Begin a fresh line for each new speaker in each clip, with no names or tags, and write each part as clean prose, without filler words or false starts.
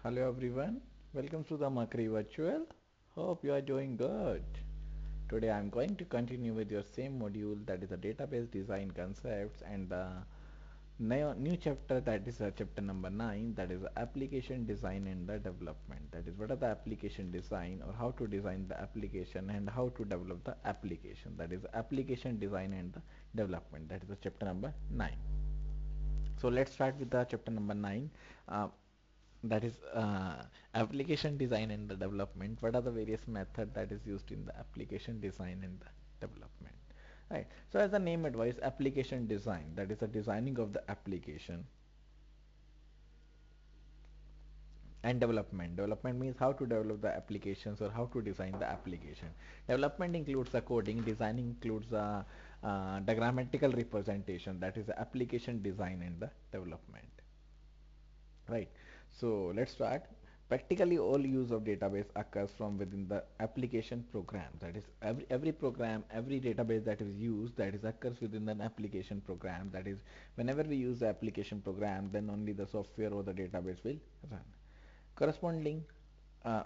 Hello everyone, welcome to the Mercury Virtual. Hope you are doing good. Today I am going to continue with your same module, that is the database design concepts, and the new chapter, that is chapter number 9, that is application design and the development. That is what are the application design, or how to design the application and how to develop the application. That is application design and the development. That is the chapter number 9. So let's start with the chapter number 9. Uh, that is application design and the development. What are the various methods that is used in the application design and the development, right? So as the name advice, application design, that is the designing of the application, and development means how to develop the applications or how to design the application. Development includes the coding, design includes the diagrammatical representation. That is the application design and the development, right? So let's start. Practically all use of database occurs from within the application program. That is every program, every database that is used, that is occurs within an application program. That is, whenever we use the application program, then only the software or the database will run. Corresponding,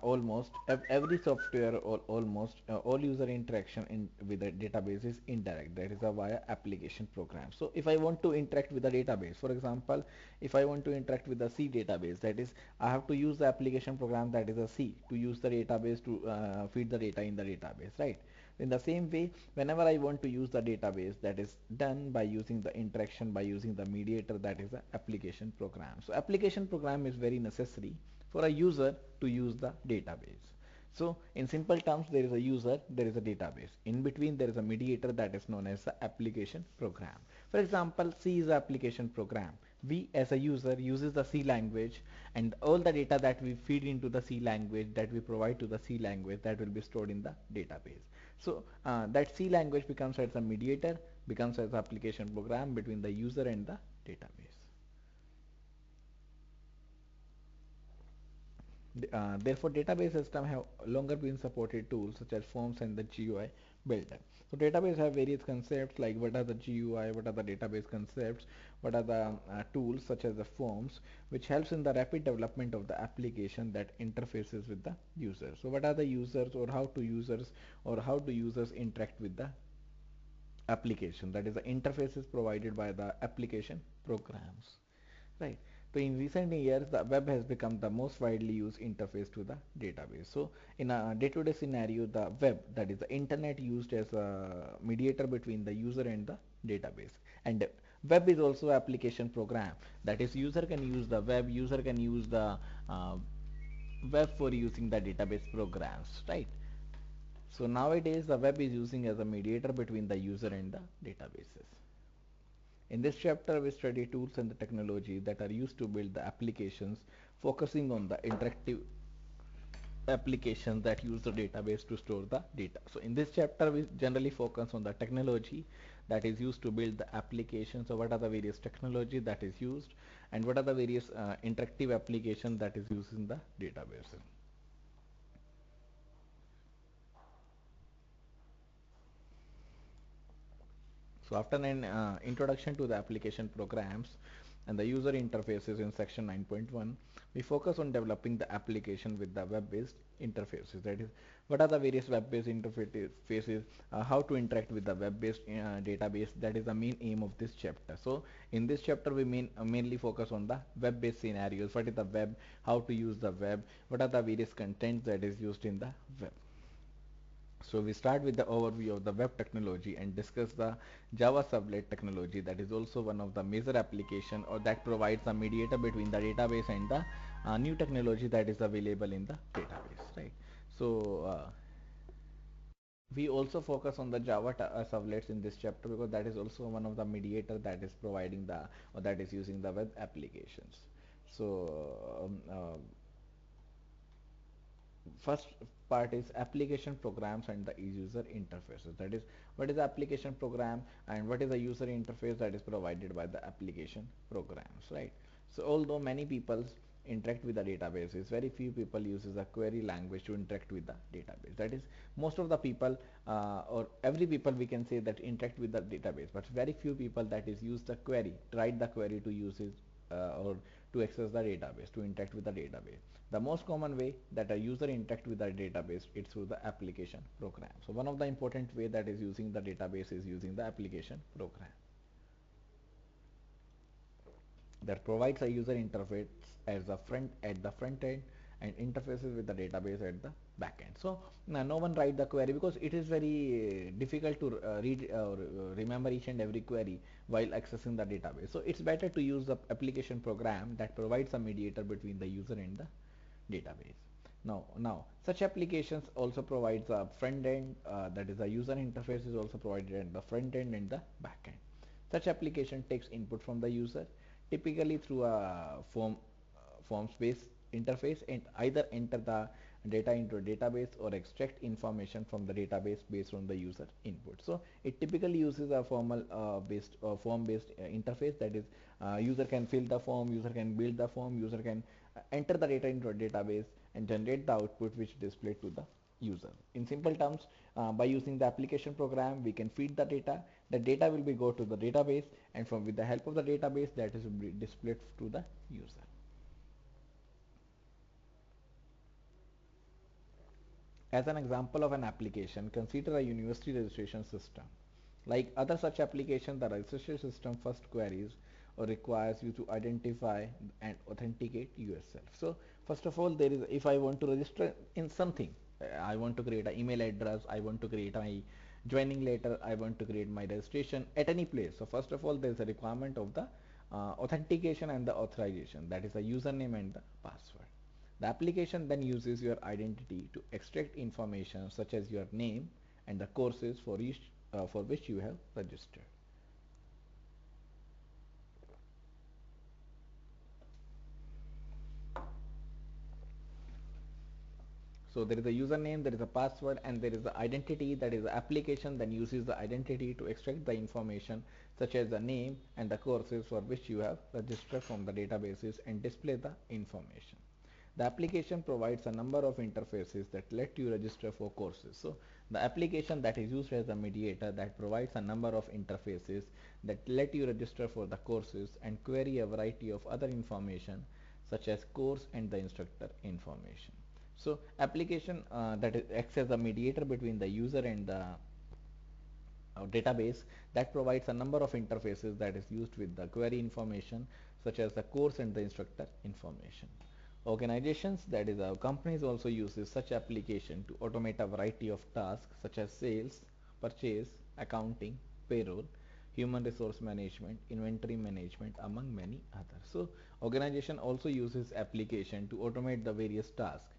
almost every software, or almost all user interaction in with the database is indirect. That is via application program. So if I want to interact with the database, for example, if I want to interact with the C database, that is I have to use the application program, that is a C, to use the database to feed the data in the database, right? In the same way, whenever I want to use the database, that is done by using the interaction, by using the mediator, that is the application program. So application program is very necessary for a user to use the database. So in simple terms, there is a user, there is a database. In between, there is a mediator, that is known as the application program. For example, C is the application program. We as a user uses the C language, and all the data that we feed into the C language, that we provide to the C language, that will be stored in the database. So that C language becomes as a mediator, becomes as application program between the user and the database. Therefore, database system have longer been supported tools such as forms and the GUI builder. So database have various concepts like what are the GUI, what are the database concepts, what are the tools such as the forms, which helps in the rapid development of the application that interfaces with the user. So what are the users, or how do users interact with the application? That is the interfaces provided by the application programs, right? So in recent years, the web has become the most widely used interface to the database. So in a day-to-day scenario, the web, that is the internet, used as a mediator between the user and the database. And web is also application program. That is, user can use the web, user can use the uh, web for using the database programs, right? So nowadays, the web is using as a mediator between the user and the databases. In this chapter, we study tools and the technology that are used to build the applications, focusing on the interactive applications that use the database to store the data. So in this chapter, we generally focus on the technology that is used to build the application. So what are the various technology that is used, and what are the various interactive application that is used in the database. So after an introduction to the application programs and the user interfaces in section 9.1, we focus on developing the application with the web-based interfaces. That is, what are the various web-based interfaces, how to interact with the web-based database. That is the main aim of this chapter. So in this chapter, we mainly focus on the web-based scenarios. What is the web? How to use the web? What are the various contents that is used in the web? So we start with the overview of the web technology and discuss the Java Servlet technology. That is also one of the major application, or that provides a mediator between the database and the new technology that is available in the database, right? So we also focus on the Java servlets in this chapter, because that is also one of the mediator that is providing the, or that is using the web applications. So first part is application programs and the user interfaces. That is, what is the application program and what is the user interface that is provided by the application programs, right? So although many people interact with the databases, very few people uses a query language to interact with the database. That is, most of the people, or every people, we can say, that interact with the database, but very few people that is use the query, write the query to use it, or to access the database, to interact with the database. The most common way that a user interact with the database is through the application program. So one of the important way that is using the database is using the application program that provides a user interface as a front at the front end and interfaces with the database at the back end. So no one write the query because it is very difficult to read or remember each and every query while accessing the database. So it's better to use the application program that provides a mediator between the user and the database. Now such applications also provides a front end, that is a user interface is also provided at the front end and the back end. Such application takes input from the user, typically through a forms based interface, and either enter the data into a database or extract information from the database based on the user input. So it typically uses a form based interface, that is user can fill the form, user can build the form, user can enter the data into a database and generate the output which is displayed to the user. In simple terms, by using the application program we can feed the data. The data will be go to the database, and from with the help of the database that is will be displayed to the user. As an example of an application, consider a university registration system. Like other such applications, the registration system first queries or requires you to identify and authenticate yourself. So first of all, there is, if I want to register in something, I want to create an email address, I want to create my joining letter, I want to create my registration at any place. So first of all, there is a requirement of the authentication and the authorization, that is a username and the password. The application then uses your identity to extract information such as your name and the courses for which you have registered. So there is a username, there is a password, and there is the identity, that is the application then uses the identity to extract the information such as the name and the courses for which you have registered from the databases and display the information. The application provides a number of interfaces that let you register for courses. So the application that is used as a mediator that provides a number of interfaces that let you register for the courses and query a variety of other information such as course and the instructor information. So application that acts as a mediator between the user and the database that provides a number of interfaces that is used with the query information such as the course and the instructor information. Organizations, that is companies, also uses such application to automate a variety of tasks such as sales, purchase, accounting, payroll, human resource management, inventory management, among many others. So organization also uses application to automate the various tasks.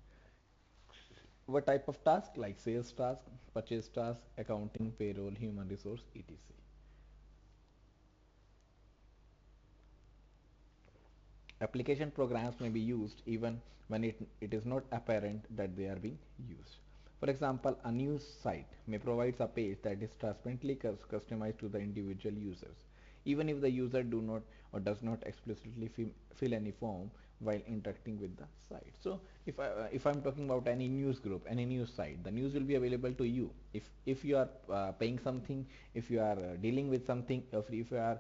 What type of task? Like sales task, purchase task, accounting, payroll, human resource, etc. Application programs may be used even when it is not apparent that they are being used. For example, a news site may provide a page that is transparently customized to the individual users, even if the user do not or does not explicitly fill any form while interacting with the site. So if I'm talking about any news group, any news site, the news will be available to you. If you are paying something, if you are dealing with something, if you are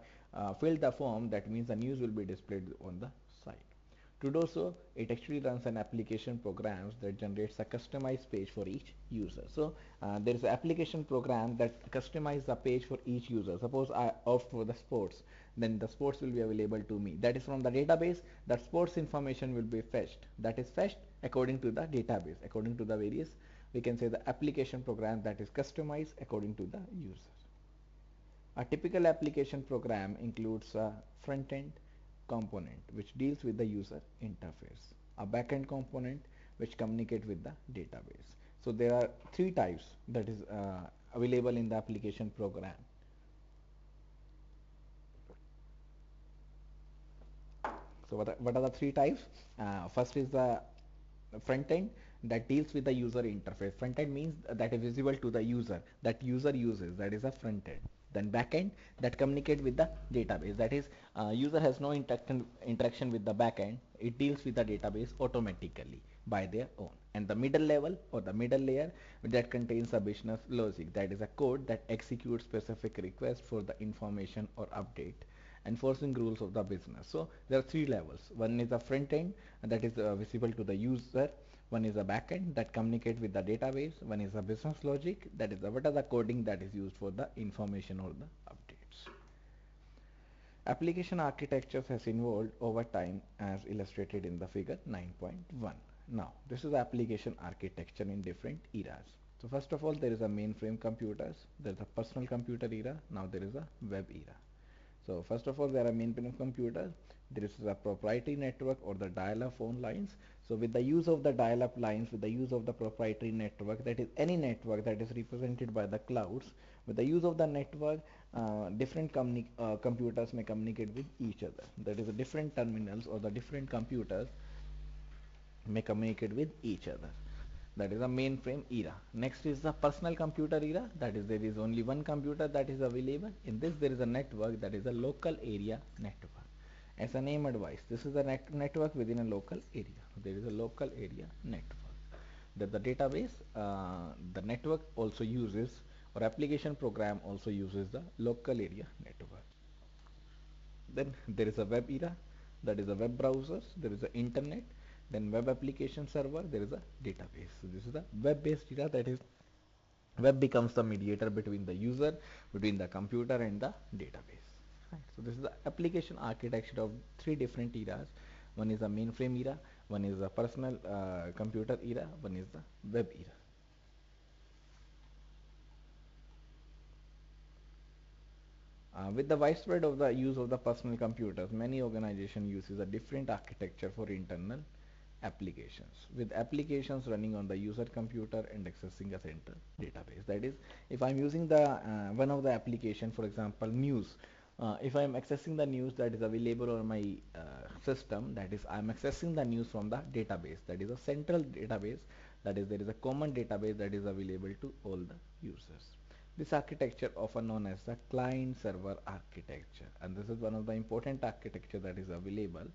filled the form, that means the news will be displayed on the site. To do so, it actually runs an application programs that generates a customized page for each user. So there is an application program that customize the page for each user. Suppose I opt for the sports, then the sports will be available to me. That is from the database. That sports information will be fetched. That is fetched according to the database, according to the various, we can say, the application program that is customized according to the user. A typical application program includes a front-end component which deals with the user interface, a back-end component which communicates with the database. So there are three types that is available in the application program. So what are the three types? First is the front end that deals with the user interface. Front end means that is visible to the user, that user uses, that is a front end. Then back end that communicate with the database, that is user has no interaction with the back end, it deals with the database automatically by their own. And the middle level or the middle layer that contains a business logic, that is a code that executes specific request for the information or update enforcing rules of the business. So there are three levels. One is the front end, and that is visible to the user. One is the back end that communicate with the database. One is the business logic, that is what are the coding that is used for the information or the updates. Application architectures has evolved over time as illustrated in the figure 9.1. Now, this is application architecture in different eras. So first of all, there is a mainframe computers, there is a personal computer era, now there is a web era. So first of all, there are mainframe computers. There is a proprietary network or the dial-up phone lines. So with the use of the dial-up lines, with the use of the proprietary network, that is any network that is represented by the clouds, with the use of the network, different computers may communicate with each other. That is the different terminals or the different computers may communicate with each other. That is a mainframe era. Next is the personal computer era. That is, there is only one computer that is available. In this there is a network, that is a local area network. As a name advice, this is a network within a local area. There is a local area network. That the database, the network also uses, or application program also uses the local area network. Then there is a web era, that is a web browsers, there is a internet, then web application server, there is a database. So this is the web based era, that is web becomes the mediator between the user, between the computer and the database. Right. So this is the application architecture of three different eras. One is the mainframe era, one is the personal computer era, one is the web era. With the widespread of the use of the personal computers, many organizations uses a different architecture for internal applications, with applications running on the user computer and accessing a central database. That is, if I'm using the one of the application, for example news, if I'm accessing the news that is available on my system, that is I'm accessing the news from the database, that is a central database, that is there is a common database that is available to all the users. This architecture often known as the client server architecture, and this is one of the important architecture that is available,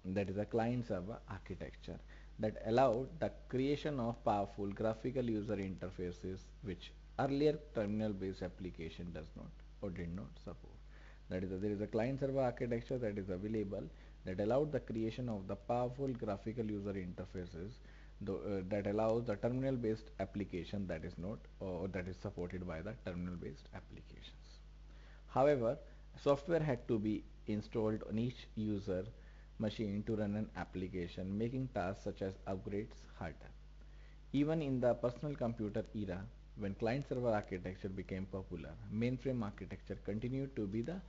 that is a client server architecture that allowed the creation of powerful graphical user interfaces which earlier terminal based application does not or did not support. That is, there is a client server architecture that is available that allowed the creation of the powerful graphical user interfaces that allows the terminal based application that is not or that is supported by the terminal based applications. However, software had to be installed on each user machine to run an application, making tasks such as upgrades harder. Even in the personal computer era, when client-server architecture became popular, mainframe architecture continued to be the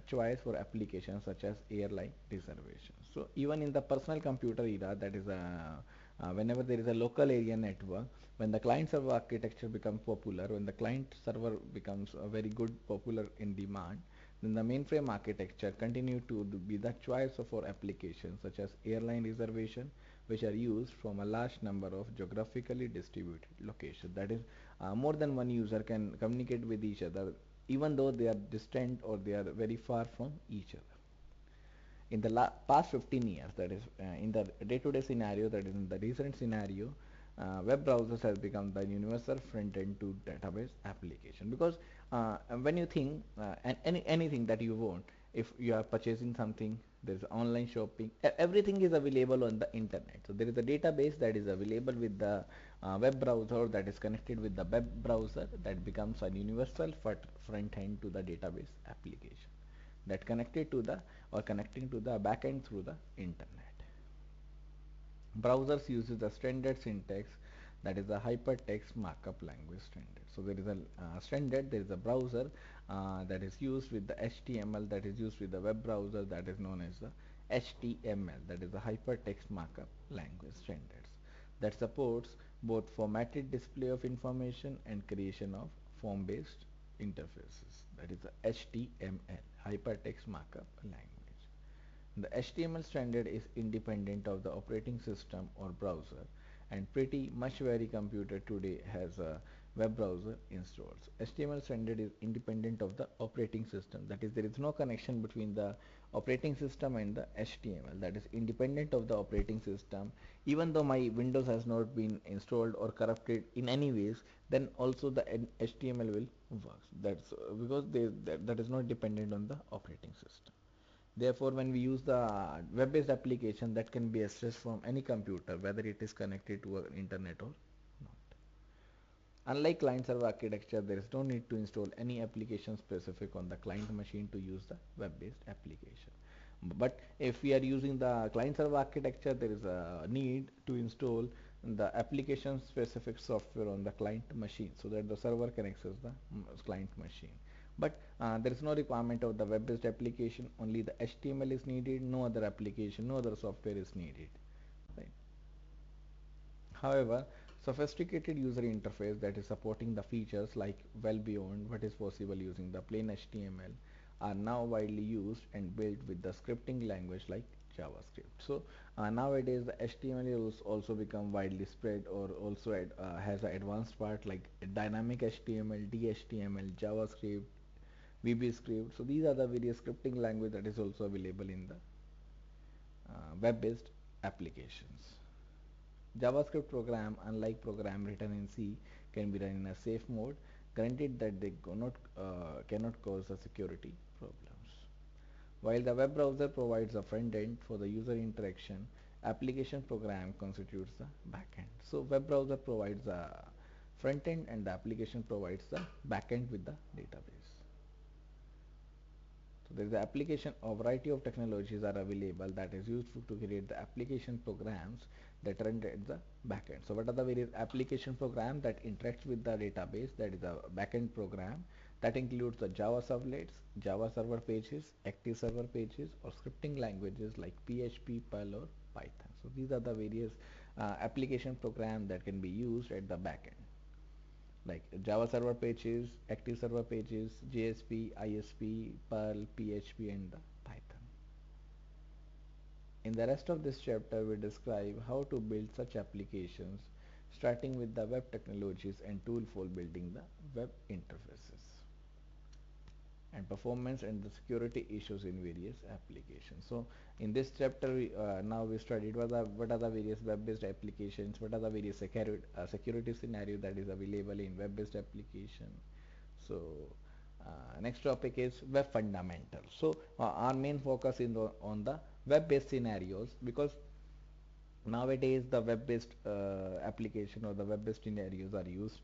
choice for applications such as airline reservations. So even in the personal computer era, that is whenever there is a local area network, when the client-server architecture becomes popular, when the client-server becomes very good popular in demand, then the mainframe architecture continued to be the choice for applications such as airline reservation, which are used from a large number of geographically distributed locations. That is, more than one user can communicate with each other even though they are distant or they are very far from each other. In the past 15 years, that is in the day-to-day scenario, that is in the recent scenario, web browsers has become the universal front end to database application, because when you think anything that you want, if you are purchasing something, there is online shopping, everything is available on the internet. So there is a database that is available with the web browser that is connected with the web browser, that becomes a universal front end to the database application that connected to the or connecting to the backend through the internet. Browsers uses the standard syntax, that is the hypertext markup language standard. So there is a standard, there is a browser that is used with the HTML, that is used with the web browser, that is known as the HTML, that is the hypertext markup language standards, that supports both formatted display of information and creation of form based interfaces, that is the HTML, hypertext markup language. The HTML standard is independent of the operating system or browser, and pretty much every computer today has a web browser installed. So HTML standard is independent of the operating system, that is there is no connection between the operating system and the HTML, that is independent of the operating system. Even though my Windows has not been installed or corrupted in any ways, then also the HTML will works. That's because that is not dependent on the operating system. Therefore, when we use the web-based application, that can be accessed from any computer, whether it is connected to an internet or not. Unlike client-server architecture, there is no need to install any application specific on the client machine to use the web-based application. But if we are using the client-server architecture, there is a need to install the application specific software on the client machine so that the server can access the client machine. But there is no requirement of the web-based application, only the HTML is needed, no other application, no other software is needed. Right. However, sophisticated user interface that is supporting the features like well beyond what is possible using the plain HTML are now widely used and built with the scripting language like JavaScript. So nowadays the HTML is also become widely spread, or also has an advanced part like dynamic HTML, DHTML, JavaScript, VB script. So these are the various scripting language that is also available in the web-based applications. JavaScript program, unlike program written in C, can be run in a safe mode, granted that they cannot cause a security problems. While the web browser provides a front end for the user interaction, application program constitutes the back end. So web browser provides a front end and the application provides the back end with the database. So there is the application. A variety of technologies are available that is used to create the application programs that run at the backend. So what are the various application programs that interacts with the database? That is a backend program that includes the Java servlets, Java server pages, active server pages, or scripting languages like PHP, Perl, or Python. So these are the various application programs that can be used at the backend, like Java server pages, active server pages, JSP, ISP, Perl, PHP, and the Python. In the rest of this chapter, we describe how to build such applications, starting with the web technologies and tool for building the web interfaces, and performance and the security issues in various applications. So in this chapter, now we studied what are the various web-based applications, what are the various security scenario that is available in web-based application. So next topic is web fundamentals. So our main focus is on the web-based scenarios, because nowadays the web-based application or the web-based scenarios are used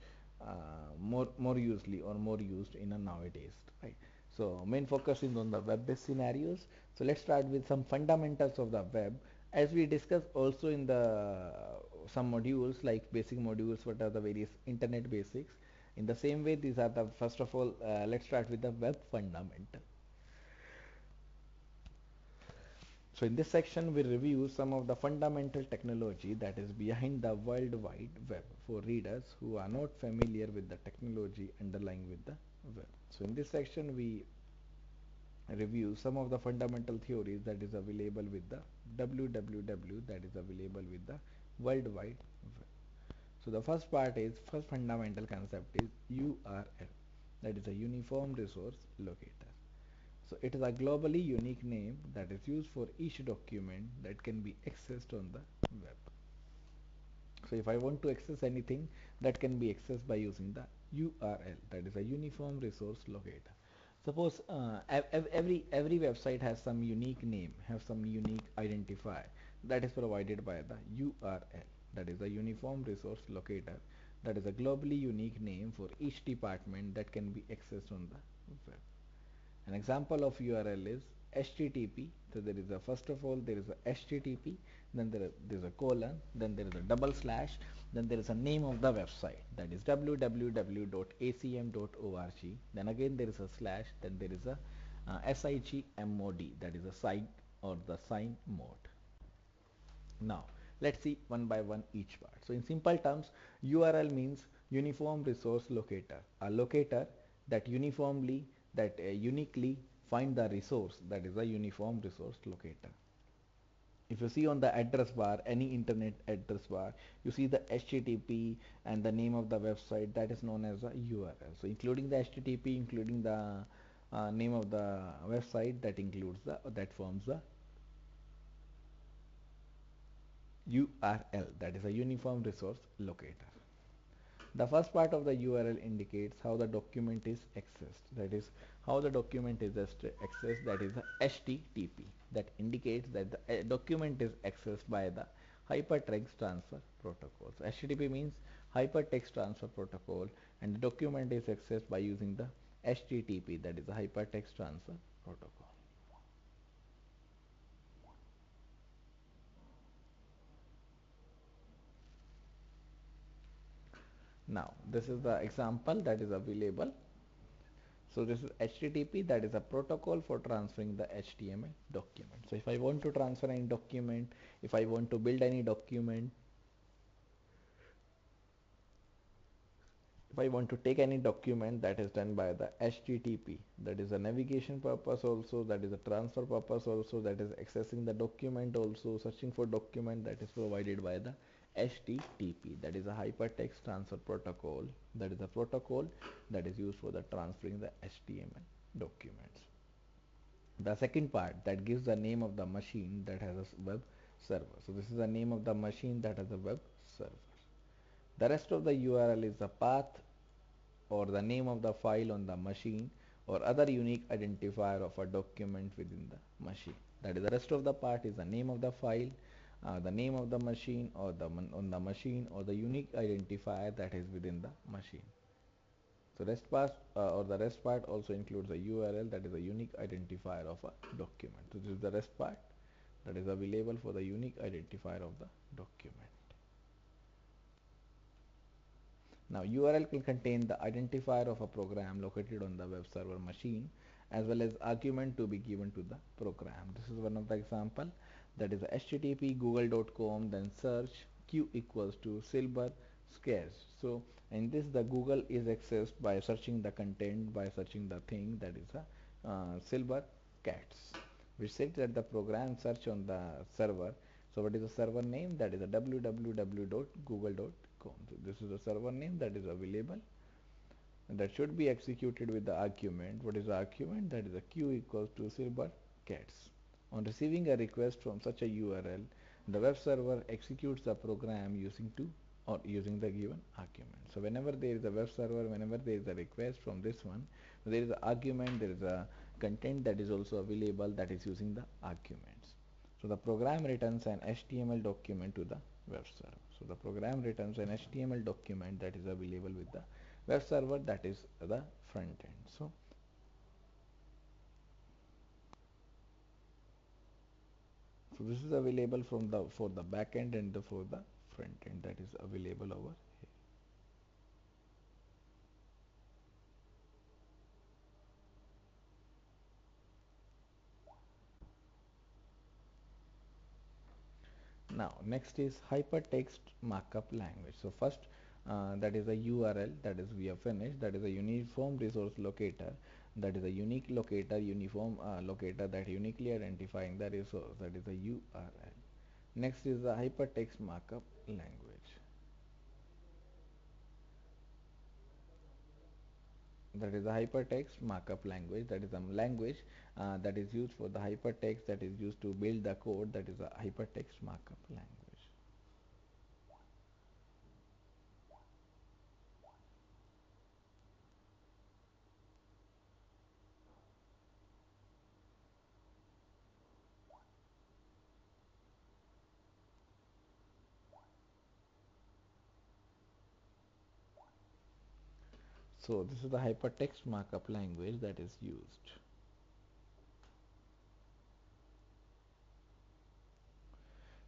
more usually or more used in a nowadays, right? So main focus is on the web-based scenarios. So let's start with some fundamentals of the web, as we discussed also in the some modules like basic modules, what are the various internet basics. In the same way, these are the first of all, let's start with the web fundamental. So in this section, we review some of the fundamental technology that is behind the World Wide Web for readers who are not familiar with the technology underlying with the web. So in this section, we review some of the fundamental theories that is available with the WWW, that is available with the World Wide Web. So the first fundamental concept is URL, that is a Uniform Resource Locator. So it is a globally unique name that is used for each document that can be accessed on the web. So if I want to access anything, that can be accessed by using the URL, that is a Uniform Resource Locator. Suppose every website has some unique name, have some unique identifier that is provided by the URL, that is a Uniform Resource Locator, that is a globally unique name for each department that can be accessed on the web. An example of URL is HTTP. So there is a, first of all, there is a HTTP, then there is a colon, then there is a double slash, then there is a name of the website, that is www.acm.org. Then again there is a slash, then there is a SIGMOD, that is a site or the sign mode. Now let's see one by one each part. So in simple terms, URL means Uniform Resource Locator, a locator that uniquely find the resource, that is a Uniform Resource Locator. If you see on the address bar, any internet address bar, you see the HTTP and the name of the website, that is known as a URL. So including the HTTP, including the name of the website, that forms the URL, that is a Uniform Resource Locator. The first part of the URL indicates how the document is accessed. That is how the document is accessed. That is the HTTP. That indicates that the document is accessed by the hypertext transfer protocol. So HTTP means hypertext transfer protocol, and the document is accessed by using the HTTP, that is the hypertext transfer protocol. Now this is the example that is available. So this is HTTP, that is a protocol for transferring the HTML document. So if I want to transfer any document, if I want to build any document, if I want to take any document, that is done by the HTTP. That is a navigation purpose also, that is a transfer purpose also, that is accessing the document also, searching for document, that is provided by the HTTP. That is a hypertext transfer protocol. That is a protocol that is used for the transferring the HTML documents. The second part that gives the name of the machine that has a web server. So this is the name of the machine that has a web server. The rest of the URL is the path or the name of the file on the machine or other unique identifier of a document within the machine. That is, the rest of the part is the name of the file, the name of the machine or on the machine, or the unique identifier that is within the machine. So rest part or the rest part also includes a URL, that is a unique identifier of a document. So this is the rest part that is available for the unique identifier of the document. Now URL can contain the identifier of a program located on the web server machine, as well as argument to be given to the program. This is one of the example, that is http google.com, then search q equals to silver squares. So in this, the Google is accessed by searching the content, by searching the thing, that is a silver cats, which says that the program search on the server. So what is the server name? That is a www.google.com. So this is the server name that is available, and that should be executed with the argument. What is the argument? That is a q equals to silver cats. On receiving a request from such a URL, the web server executes the program using the given argument. So whenever there is a web server, whenever there is a request from this one, there is an argument, there is a content that is also available, that is using the arguments. So the program returns an HTML document to the web server. So the program returns an HTML document that is available with the web server, that is the front end. So this is available from the for the back end and for the front end, that is available over here. Now next is hypertext markup language. So first that is a URL, that is we have finished, that is a uniform resource locator, that is a unique locator, uniform locator that uniquely identifying the resource, that is a URL. Next is the hypertext markup language. That is the hypertext markup language, that is a language that is used for the hypertext, that is used to build the code, that is a hypertext markup language. So this is the hypertext markup language that is used.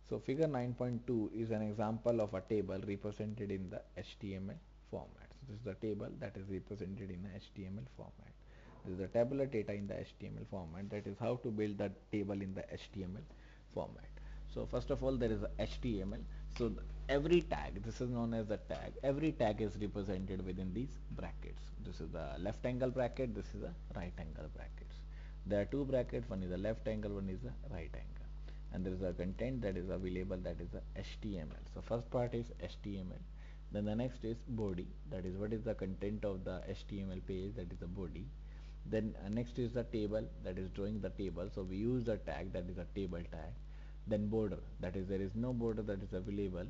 So figure 9.2 is an example of a table represented in the HTML format. So this is the table that is represented in the HTML format. This is the tabular data in the HTML format. That is how to build the table in the HTML format. So first of all, there is a HTML. So every tag, this is known as the tag. Every tag is represented within these brackets. This is the left angle bracket. This is the right angle brackets. There are two brackets. One is the left angle. One is the right angle. And there is a content that is available, that is the HTML. So first part is HTML. Then the next is body. That is what is the content of the HTML page. That is the body. Then next is the table, that is drawing the table. So we use the tag, that is a table tag. Then border, that is there is no border that is available.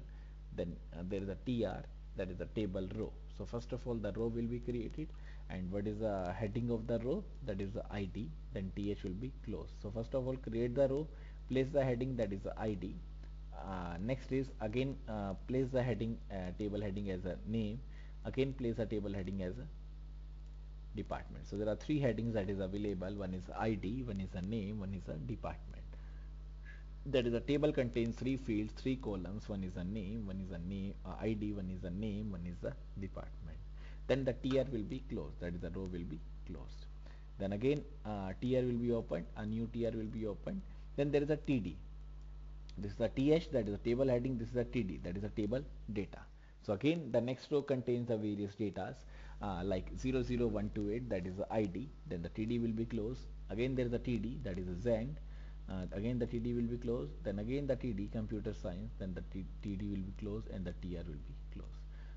Then there is a tr, that is the table row. So first of all the row will be created, and what is the heading of the row? That is the ID. Then th will be closed. So first of all create the row, place the heading, that is the ID. Next is again place the heading, table heading as a name. Again place a table heading as a department. So there are three headings that is available. One is ID, one is a name, one is a department. That is, a table contains three fields, three columns. One is a name, one is a name ID, one is a name, one is a department. Then the tr will be closed, that is the row will be closed. Then again tr will be opened, a new tr will be opened. Then there is a td. This is the th, that is the table heading. This is the td, that is the table data. So again the next row contains the various datas, like 00128, that is the id. Then the td will be closed. Again there is a td, that is the zend. Again the td will be closed. Then again the td computer science. Then the td will be closed, and the tr will be closed.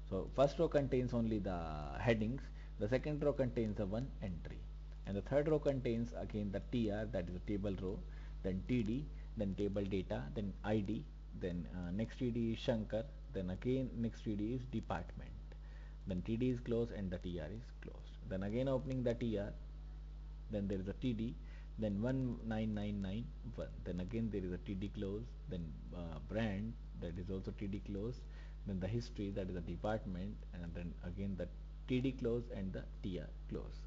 So first row contains only the headings. The second row contains the one entry, and the third row contains again the tr, that is the table row. Then td, then table data, then id. Then next td is shankar. Then again next td is department. Then td is closed and the tr is closed. Then again opening the tr, then there is a td, then 19991. Then again there is a td close. Then brand, that is also td close. Then the history, that is the department, and then again the td close and the tr close.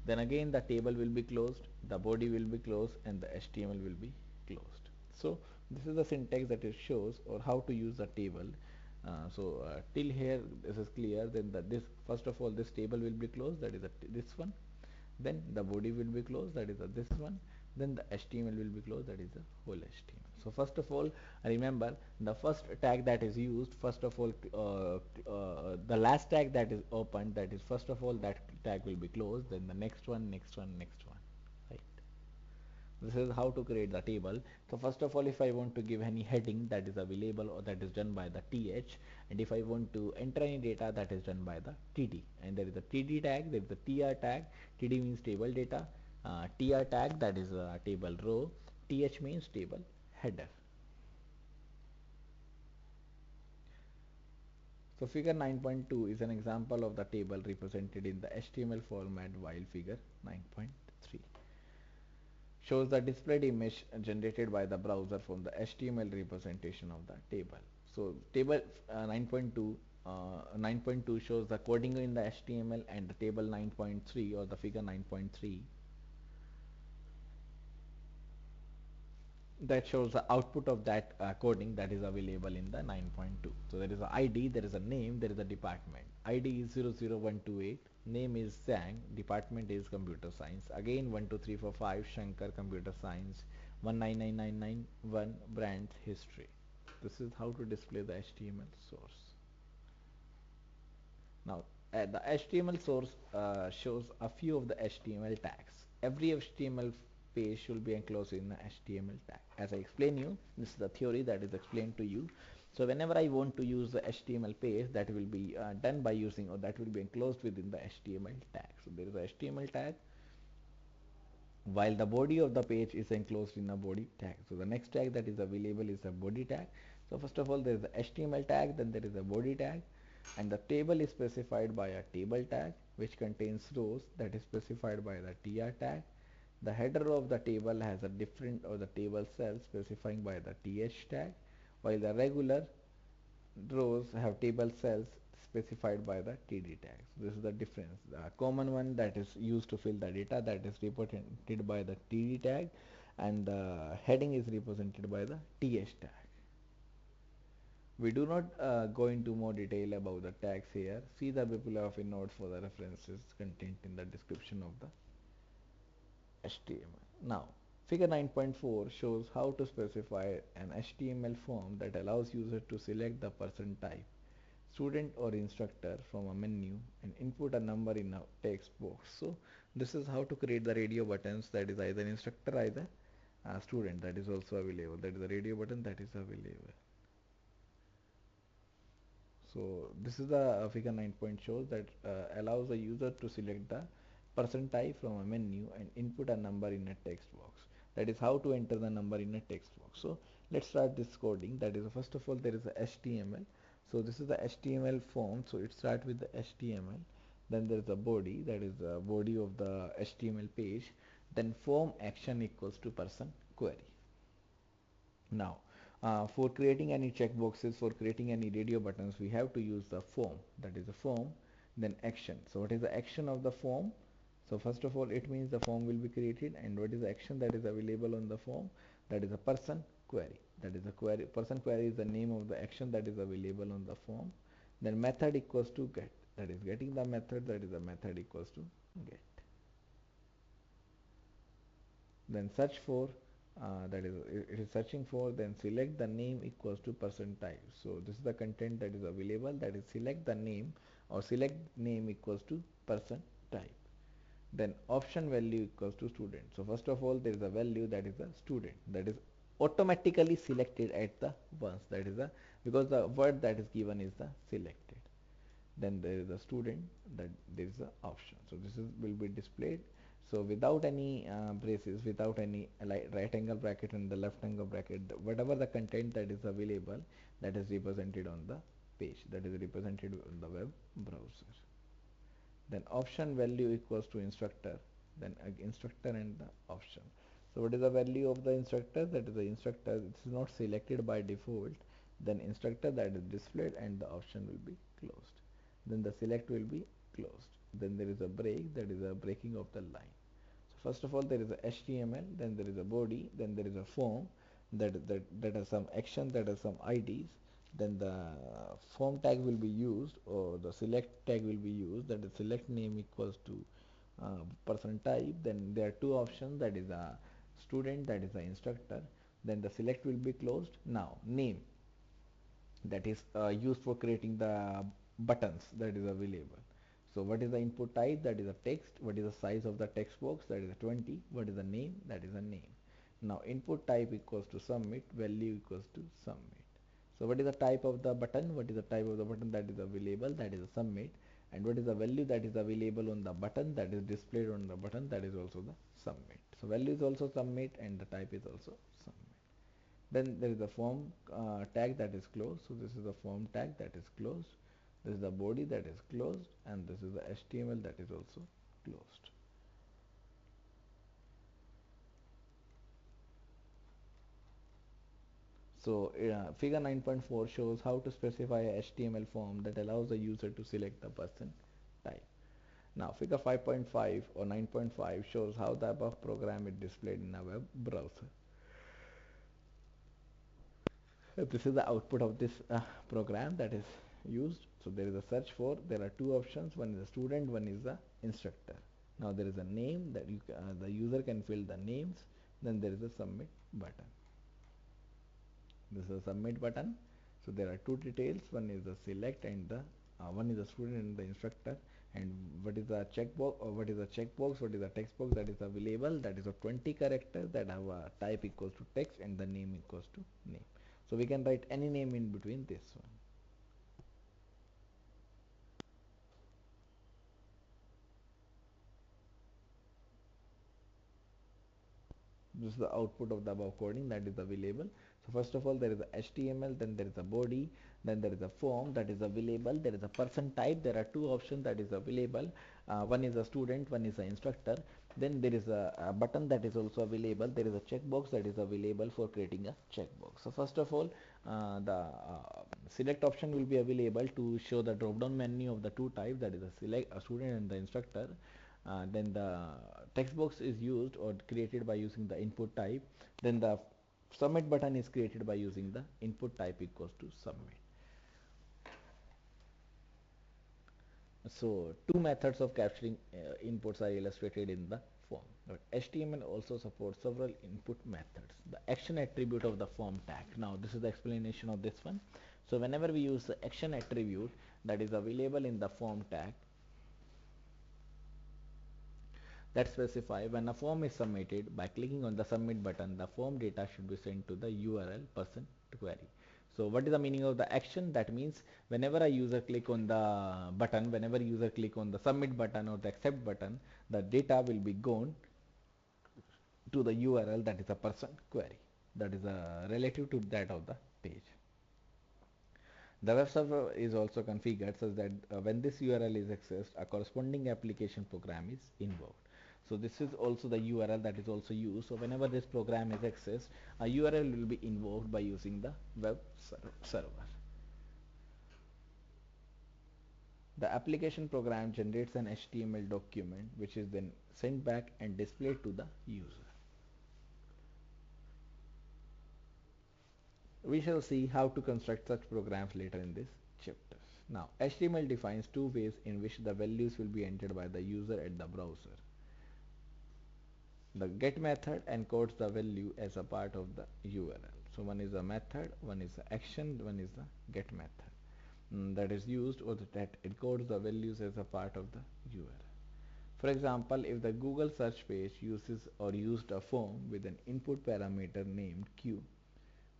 Then again the table will be closed, the body will be closed, and the html will be closed. So this is the syntax that it shows, or how to use the table. Till here this is clear. Then this, first of all this table will be closed, that is this one. Then the body will be closed, that is this one. Then the html will be closed, that is the whole html. So first of all remember, the first tag that is used, first of all the last tag that is opened, that is first of all that tag will be closed. Then the next one, next one, next one, right? This is how to create the table. So first of all, if I want to give any heading, that is available, or that is done by the th. And if I want to enter any data, that is done by the td. And there is a td tag, there is a tr tag. Td means table data, tr tag, that is a table row, th means table header. So figure 9.2 is an example of the table represented in the HTML format, while figure 9.3 shows the displayed image generated by the browser from the HTML representation of the table. So table 9.2 shows the coding in the HTML, and the table 9.3, or the figure 9.3, that shows the output of that coding that is available in the 9.2. So there is a ID, there is a name, there is a department. ID is 00128, name is Zhang, department is computer science. Again 12345 Shankar, computer science. 199991 brand history. This is how to display the HTML source. Now the HTML source shows a few of the HTML tags. Every HTML page should be enclosed in the HTML tag. As I explain you, this is the theory that is explained to you. So whenever I want to use the HTML page, that will be done by using, or that will be enclosed within the HTML tag. So there is a HTML tag, while the body of the page is enclosed in a body tag. So the next tag that is available is a body tag. So first of all there is a HTML tag, then there is a body tag, and the table is specified by a table tag, which contains rows, that is specified by the tr tag. The header of the table has a different, or the table cell, specifying by the th tag, while the regular rows have table cells specified by the td tag. So this is the difference. The common one that is used to fill the data, that is represented by the td tag, and the heading is represented by the th tag. We do not go into more detail about the tags here. See the bibliography note for the references contained in the description of the HTML. Now, figure 9.4 shows how to specify an HTML form that allows user to select the person type, student or instructor, from a menu and input a number in a text box. So this is how to create the radio buttons, that is either instructor, either student, that is also available. That is the radio button that is available. So this is the figure 9 point shows that allows the user to select the person type from a menu and input a number in a text box. That is how to enter the number in a text box. So let's start this coding. That is, first of all there is a HTML. So this is the HTML form. So it starts with the HTML. Then there is a body, that is the body of the HTML page. Then form action equals to person query. Now, for creating any checkboxes, for creating any radio buttons, we have to use the form. That is the form. Then action. So what is the action of the form? So first of all, it means the form will be created, and what is the action that is available on the form? That is a person query. That is a query. Person query is the name of the action that is available on the form. Then method equals to get. That is getting the method. That is the method equals to get. Then search for, that is it is searching for, then select the name equals to person type. So this is the content that is available, that is select the name, or select name equals to person type. Then option value equals to student. So first of all, there is a value that is a student, that is automatically selected at the once, that is a, because the word that is given is the selected. Then there is a student, that there is a option. So this is will be displayed. So without any braces, without any right angle bracket and the left angle bracket, whatever the content that is available, that is represented on the page, that is represented on the web browser. Then option value equals to instructor, then instructor and the option. So what is the value of the instructor? That is the instructor, it is not selected by default. Then instructor, that is displayed, and the option will be closed. Then the select will be closed. Then there is a break, that is a breaking of the line. So first of all, there is a HTML, then there is a body, then there is a form, that has some action, that has some IDs. Then the form tag will be used, or the select tag will be used, that is select name equals to person type. Then there are two options, that is a student, that is the instructor. Then the select will be closed. Now name, that is used for creating the buttons that is available. So what is the input type? That is a text. What is the size of the text box? That is a 20. What is the name? That is a name. Now input type equals to submit, value equals to submit. So what is the type of the button? What is the type of the button that is available? That is a submit. And what is the value that is available on the button, that is displayed on the button? That is also the submit. So value is also submit, and the type is also submit. Then there is the form tag that is closed. So this is the form tag that is closed. This is the body that is closed, and this is the HTML that is also closed. So figure 9.4 shows how to specify a HTML form that allows the user to select the person type. Now figure 5.5 or 9.5 shows how the above program is displayed in a web browser. This is the output of this program that is used. So there is a search for, there are two options, one is a student, one is the instructor. Now there is a name that the user can fill the names. Then there is a submit button. This is a submit button. So there are two details, one is the select, and the one is the student and the instructor. And what is the checkbox, or what is the checkbox, what is the text box that is available? That is a 20 characters that have a type equals to text and the name equals to name. So we can write any name in between this one. This is the output of the above coding that is available. So first of all, there is a HTML, then there is a body, then there is a form that is available, there is a person type, there are two options that is available, one is a student, one is an instructor. Then there is a button that is also available, there is a checkbox that is available for creating a checkbox. So first of all, the select option will be available to show the drop down menu of the two types, that is a select, a student and the instructor. Then the text box is used or created by using the input type. Then the submit button is created by using the input type equals to submit. So two methods of capturing inputs are illustrated in the form. But HTML also supports several input methods. The action attribute of the form tag. Now this is the explanation of this one. So whenever we use the action attribute that is available in the form tag, that specify when a form is submitted. By clicking on the submit button, the form data should be sent to the URL person query. So what is the meaning of the action? That means whenever a user click on the button, whenever user click on the submit button or the accept button, the data will be gone to the URL, that is a person query, that is relative to that of the page. The web server is also configured such that when this URL is accessed, a corresponding application program is invoked. So this is also the URL that is also used. So whenever this program is accessed, a URL will be invoked by using the web server. The application program generates an HTML document which is then sent back and displayed to the user. We shall see how to construct such programs later in this chapter. Now, HTML defines two ways in which the values will be entered by the user at the browser. The get method encodes the value as a part of the URL. So one is a method, one is the action, one is the get method that is used or that encodes the values as a part of the URL. For example, if the Google search page uses or used a form with an input parameter named Q,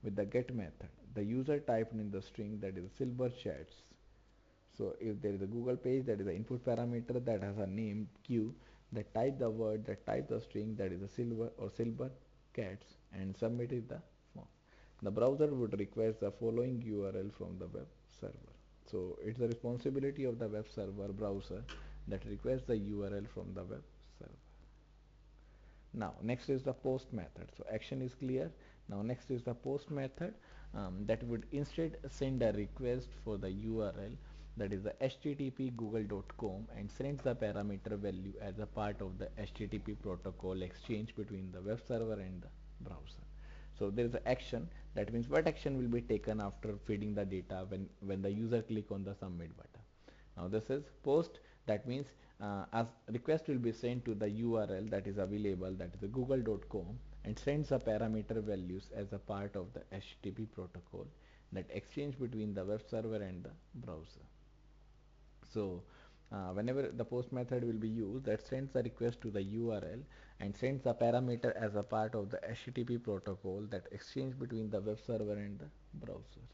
with the get method, the user typed in the string that is silver chats. So if there is a Google page that is the input parameter that has a name Q, that type the word, that type the string that is a silver or silver cats and submitted the form. The browser would request the following URL from the web server. So it's the responsibility of the web server browser that requests the URL from the web server. Now next is the post method. So action is clear. Now next is the post method that would instead send a request for the URL that is the http google.com and sends the parameter value as a part of the HTTP protocol exchange between the web server and the browser. So there is an action, that means what action will be taken after feeding the data when the user click on the submit button. Now this is post, that means as request will be sent to the URL that is available, that is the google.com, and sends the parameter values as a part of the HTTP protocol that exchange between the web server and the browser. So whenever the post method will be used, that sends the request to the URL and sends the parameter as a part of the HTTP protocol that exchange between the web server and the browser.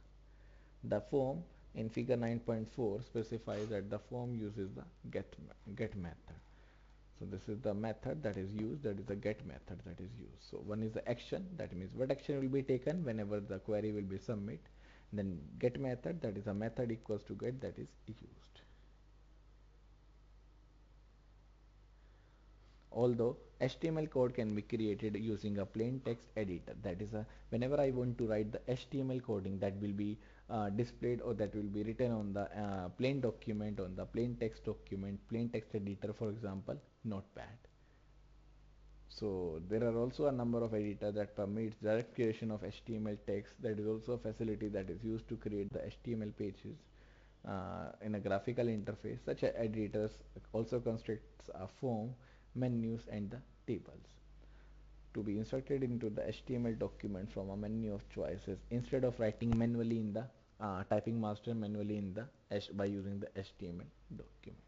The form in figure 9.4 specifies that the form uses the get method. So this is the method that is used, that is the get method that is used. So one is the action, that means what action will be taken whenever the query will be submit. Then get method, that is a method equals to get that is used. Although HTML code can be created using a plain text editor, that is whenever I want to write the HTML coding that will be displayed or that will be written on the plain document, on the plain text document, plain text editor, for example Notepad. So there are also a number of editors that permits direct creation of HTML text. That is also a facility that is used to create the HTML pages in a graphical interface. Such editors also constructs a form, menus and the tables to be inserted into the HTML document from a menu of choices instead of writing manually in the typing master manually in the by using the HTML documents.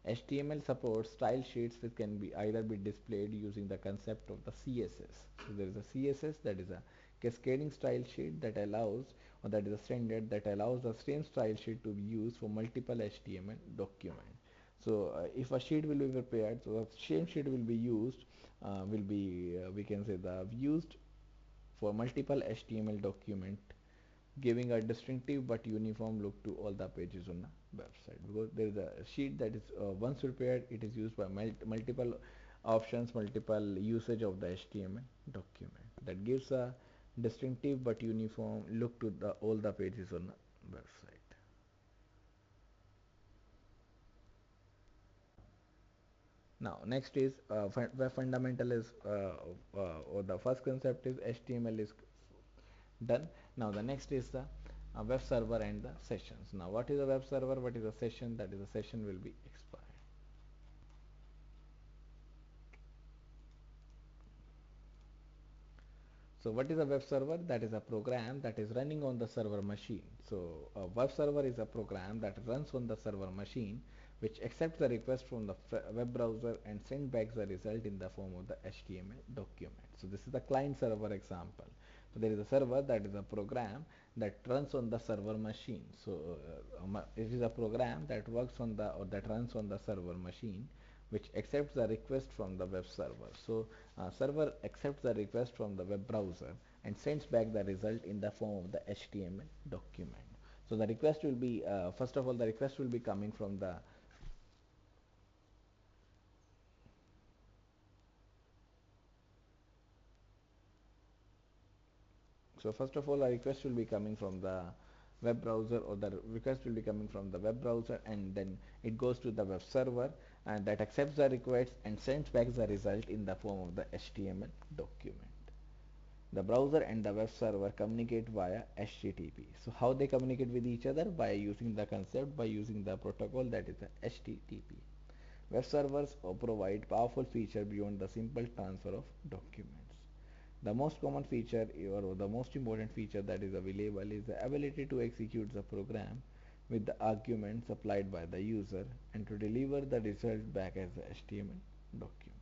HTML supports style sheets which can be either be displayed using the concept of the CSS. So there is a CSS, that is a cascading style sheet that allows, or that is a standard that allows the same style sheet to be used for multiple HTML documents. So if a sheet will be prepared, so the same sheet will be used, we can say the used for multiple HTML document, giving a distinctive but uniform look to all the pages on the website, because there is a sheet that is once prepared, it is used by multiple options, multiple usage of the HTML document that gives a distinctive but uniform look to all the pages on the website. Now next is web fundamental is or the first concept is HTML is done. Now the next is the web server and the sessions. Now what is a web server, what is a session? That is a session will be expired. So what is a web server? That is a program that is running on the server machine. So a web server is a program that runs on the server machine which accepts the request from the web browser and sends back the result in the form of the HTML document. So this is the client server example. So there is a server, that is a program that runs on the server machine. So it is a program that works on the or that runs on the server machine which accepts the request from the web server. So server accepts the request from the web browser and sends back the result in the form of the HTML document. So the request will be, first of all, the request will be coming from the So first of all, a request will be coming from the web browser, or the request will be coming from the web browser, and then it goes to the web server, and that accepts the request and sends back the result in the form of the HTML document. The browser and the web server communicate via HTTP. So how they communicate with each other? By using the concept, by using the protocol, that is the HTTP. Web servers provide powerful feature beyond the simple transfer of documents. The most common feature, or the most important feature that is available, is the ability to execute the program with the arguments supplied by the user and to deliver the result back as the HTML document.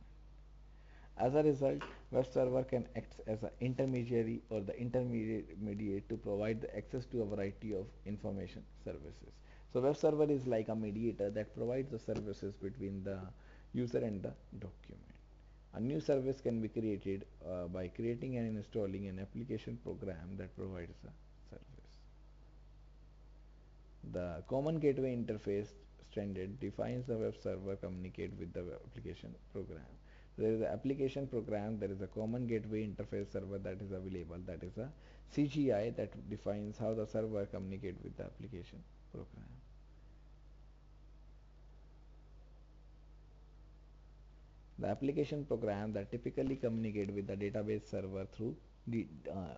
As a result, web server can act as an intermediary or the intermediate to provide the access to a variety of information services. So web server is like a mediator that provides the services between the user and the document. A new service can be created by creating and installing an application program that provides a service. The Common Gateway Interface standard defines the web server communicate with the application program. There is an application program, there is a Common Gateway Interface server that is available, that is a CGI, that defines how the server communicate with the application program. The application program that typically communicate with the database server through the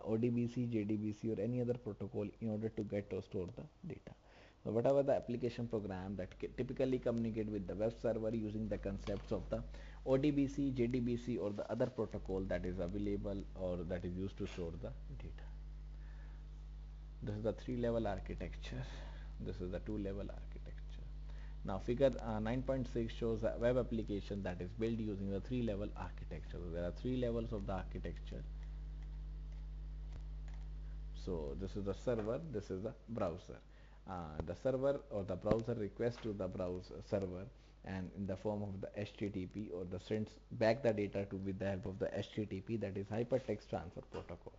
ODBC, JDBC, or any other protocol in order to get or store the data. So whatever the application program that typically communicate with the web server using the concepts of the ODBC, JDBC, or the other protocol that is available or that is used to store the data. This is the three-level architecture. This is the two-level architecture. Now figure 9.6 shows a web application that is built using the three-level architecture. So there are three levels of the architecture. So this is the server, this is the browser. The server or the browser requests to the browser server, and in the form of the HTTP, or the sends back the data to with the help of the HTTP, that is hypertext transfer protocol.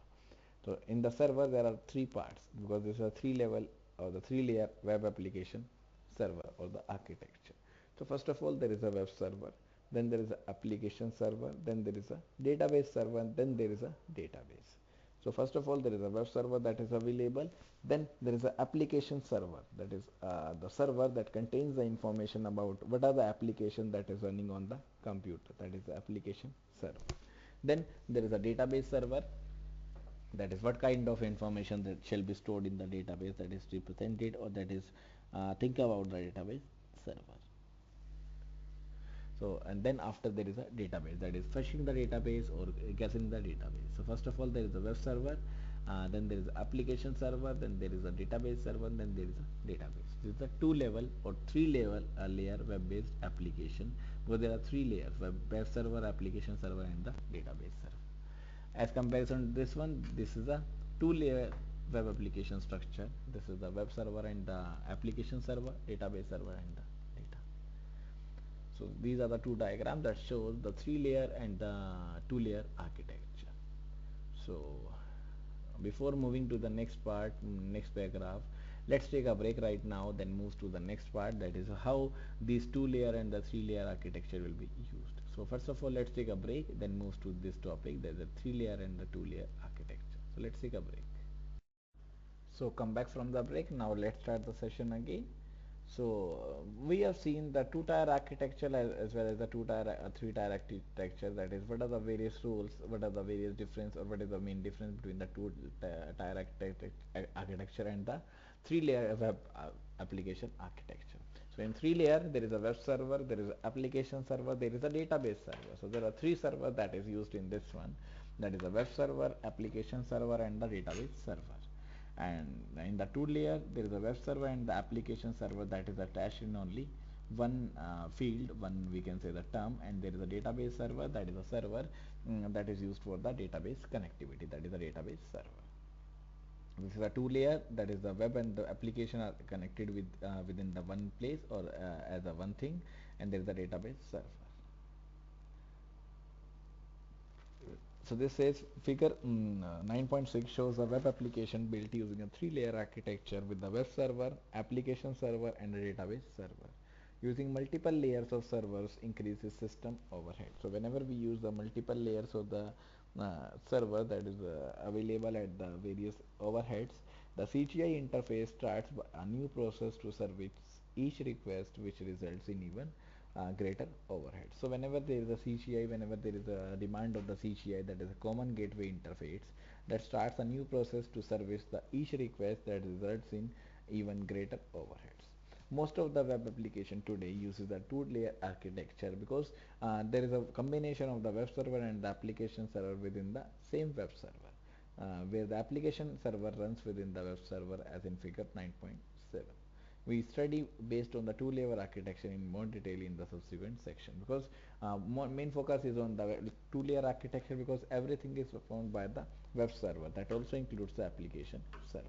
So in the server there are three parts, because this is a three level or the three layer web application server or the architecture. So first of all there is a web server, then there is an application server, then there is a database server, and then there is a database. So first of all there is a web server that is available, then there is an application server, that is the server that contains the information about what are the application that is running on the computer, that is the application server. Then there is a database server, that is what kind of information that shall be stored in the database, that is represented, or that is think about the database server. So and then after there is a database, that is fetching the database or guessing the database. So first of all there is a web server, then there is application server, then there is a database server, then there is a database. This is a two level or three level layer web based application, because there are three layers: web server, application server, and the database server. As comparison to this one, this is a two-layer web application structure. This is the web server and the application server, database server, and the data. So these are the two diagrams that shows the three-layer and the two-layer architecture. So before moving to the next part, next paragraph, let's take a break right now, then move to the next part, that is how these two-layer and the three-layer architecture will be used. So first of all let's take a break, then move to this topic, there's a three-layer and the two-layer architecture. So let's take a break. So come back from the break. Now let's start the session again. So we have seen the two-tier architecture as well as the two-tier, three-tier architecture. That is, what are the various rules, what are the various difference, or what is the main difference between the two-tier architecture and the three-layer web application architecture. So in three-layer there is a web server, there is an application server, there is a database server. So there are three servers that is used in this one. That is a web server, application server, and the database server. And in the two layer there is a web server and the application server that is attached in only one field, one we can say the term, and there is a database server, that is a server that is used for the database connectivity, that is the database server. This is a two layer, that is the web and the application are connected with within the one place, or as a one thing, and there is a database server. So this says figure 9.6 shows a web application built using a three-layer architecture with the web server, application server, and a database server. Using multiple layers of servers increases system overhead. So whenever we use the multiple layers of the server that is available at the various overheads, the CGI interface starts a new process to service each request, which results in even greater overhead. So whenever there is a CGI, whenever there is a demand of the CGI, that is a common gateway interface, that starts a new process to service the each request that results in even greater overheads. Most of the web application today uses a two-layer architecture because there is a combination of the web server and the application server within the same web server, where the application server runs within the web server as in figure 9.7. We study based on the two-layer architecture in more detail in the subsequent section, because main focus is on the two-layer architecture because everything is performed by the web server. That also includes the application server.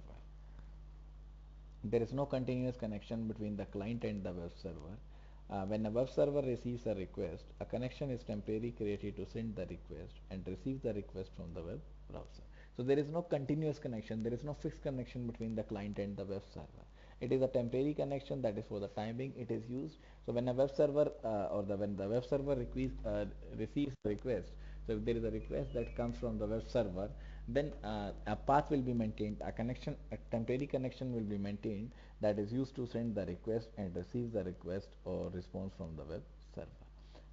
There is no continuous connection between the client and the web server. When a web server receives a request, a connection is temporarily created to send the request and receive the request from the web browser. So there is no continuous connection, there is no fixed connection between the client and the web server. It is a temporary connection that is for the time being it is used. So when a web server when the web server receives the request, so if there is a request that comes from the web server, then a path will be maintained, a temporary connection will be maintained that is used to send the request and receive the request or response from the web server.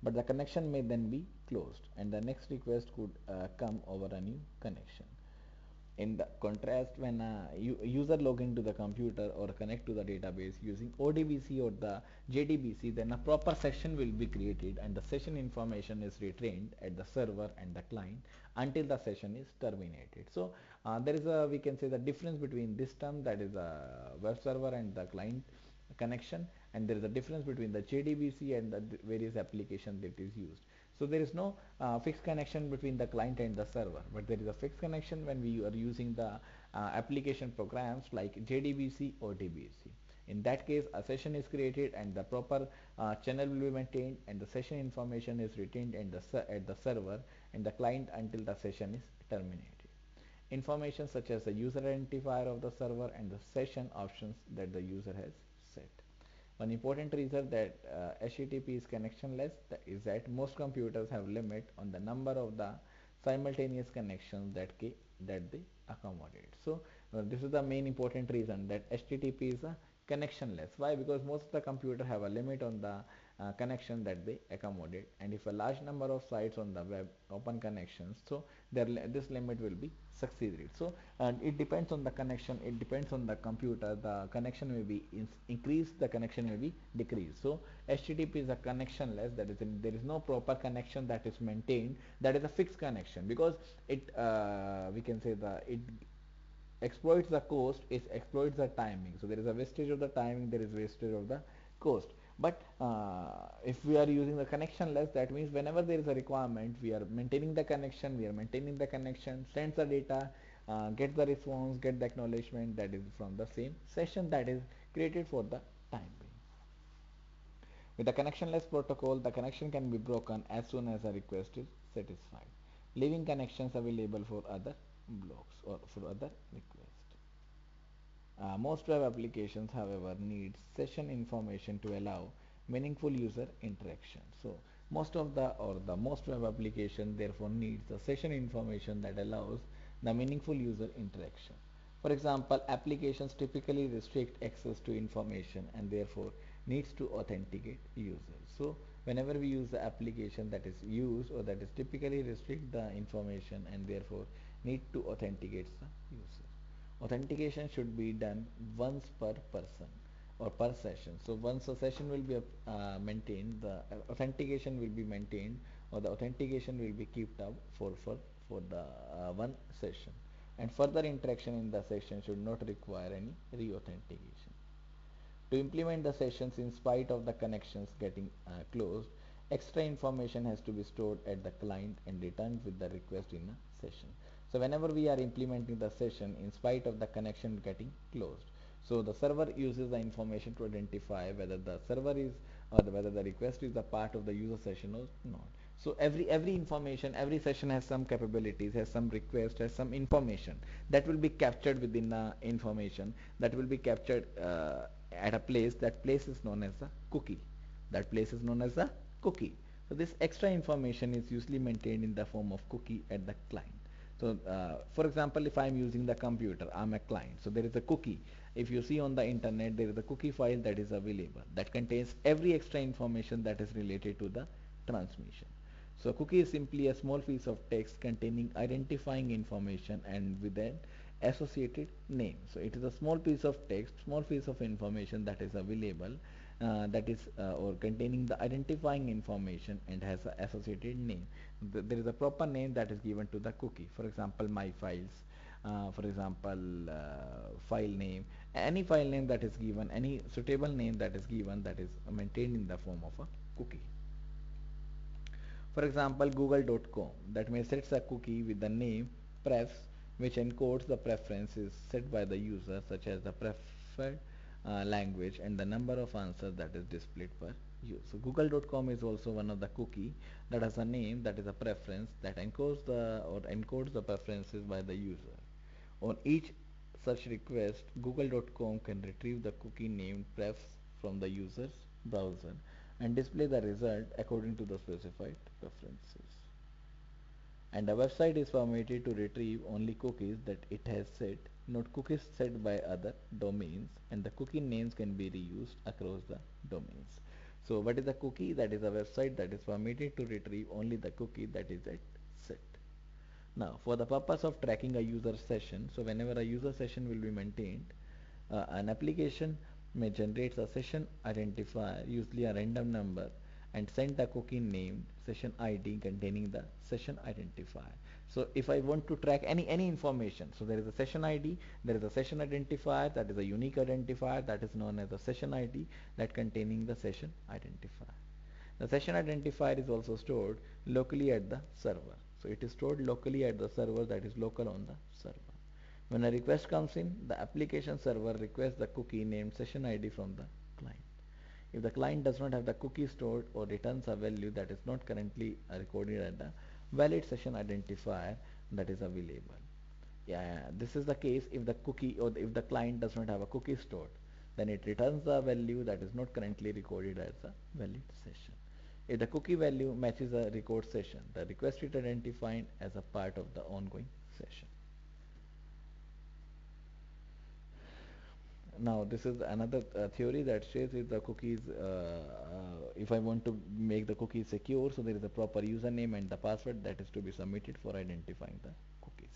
But the connection may then be closed and the next request could come over a new connection. In the contrast, when a user log into the computer or connect to the database using ODBC or the JDBC, then a proper session will be created and the session information is retained at the server and the client until the session is terminated. So there is a, we can say, the difference between this term, that is a web server and the client connection, and there is a difference between the JDBC and the various applications that is used. So there is no fixed connection between the client and the server, but there is a fixed connection when we are using the application programs like JDBC or DBC. In that case, a session is created and the proper channel will be maintained and the session information is retained at the server and the client until the session is terminated. Information such as the user identifier of the server and the session options that the user has set. One important reason that HTTP is connectionless is that most computers have limit on the number of the simultaneous connections that they accommodate. So this is the main important reason that HTTP is a connectionless. Why? Because most of the computer have a limit on the connection that they accommodate, and if a large number of sites on the web open connections, so this limit will be succeeded. So it depends on the connection, it depends on the computer, the connection may be increased, the connection may be decreased. So HTTP is a connectionless, that is there is no proper connection that is maintained, that is a fixed connection, because it we can say the it exploits the cost, it exploits the timing. So there is a wastage of the timing, there is wastage of the cost. But if we are using the connectionless, that means whenever there is a requirement, we are maintaining the connection, sends the data, get the response, get the acknowledgement, that is from the same session that is created for the time being. With the connectionless protocol, the connection can be broken as soon as a request is satisfied, leaving connections available for other blocks or for other requests. Most web applications, however, need session information to allow meaningful user interaction. So most web application therefore needs the session information that allows the meaningful user interaction. For example, applications typically restrict access to information and therefore needs to authenticate users. So whenever we use the application that is used or that is typically restrict the information and therefore need to authenticate the user. Authentication should be done once per person or per session. So once a session will be maintained, the authentication will be maintained, or the authentication will be kept up for the one session, and further interaction in the session should not require any re-authentication. To implement the sessions in spite of the connections getting closed, extra information has to be stored at the client and returned with the request in a session. So whenever we are implementing the session in spite of the connection getting closed, so the server uses the information to identify whether the server is or whether the request is a part of the user session or not. So every information, every session has some capabilities, has some request, has some information that will be captured within the information, that will be captured at a place. That place is known as the cookie. That place is known as the cookie. So this extra information is usually maintained in the form of cookie at the client. So for example, if I'm using the computer, I'm a client, so there is a cookie. If you see on the internet, there is a cookie file that is available that contains every extra information that is related to the transmission. So cookie is simply a small piece of text containing identifying information and with an associated name. So it is a small piece of text, small piece of information that is available, that is or containing the identifying information and has an associated name. There is a proper name that is given to the cookie. For example, my files. For example, file name, any file name that is given, any suitable name that is given, that is maintained in the form of a cookie. For example, google.com, that may sets a cookie with the name prefs, which encodes the preferences set by the user, such as the preferred language and the number of answers that is displayed per use. So google.com is also one of the cookie that has a name, that is a preference that encodes the preferences by the user. On each such request, google.com can retrieve the cookie named prefs from the user's browser and display the result according to the specified preferences. And a website is permitted to retrieve only cookies that it has set, not cookies set by other domains, and the cookie names can be reused across the domains. So what is a cookie? That is a website that is permitted to retrieve only the cookie that is set. Now, for the purpose of tracking a user session, so whenever a user session will be maintained, an application may generate a session identifier, usually a random number, and send the cookie named session ID containing the session identifier. So if I want to track any information, so there is a session ID, there is a session identifier, that is a unique identifier that is known as a session ID, that containing the session identifier. The session identifier is also stored locally at the server. So it is stored locally at the server, that is local on the server. When a request comes in, the application server requests the cookie named session ID from the client. If the client does not have the cookie stored or returns a value that is not currently recorded at the valid session identifier that is available. Yeah, this is the case if the cookie or if the client does not have a cookie stored, then it returns the value that is not currently recorded as a valid session. If the cookie value matches a record session, the request is identified as a part of the ongoing session. Now this is another theory that says if the cookies, if I want to make the cookie secure, so there is a proper username and the password that is to be submitted for identifying the cookies.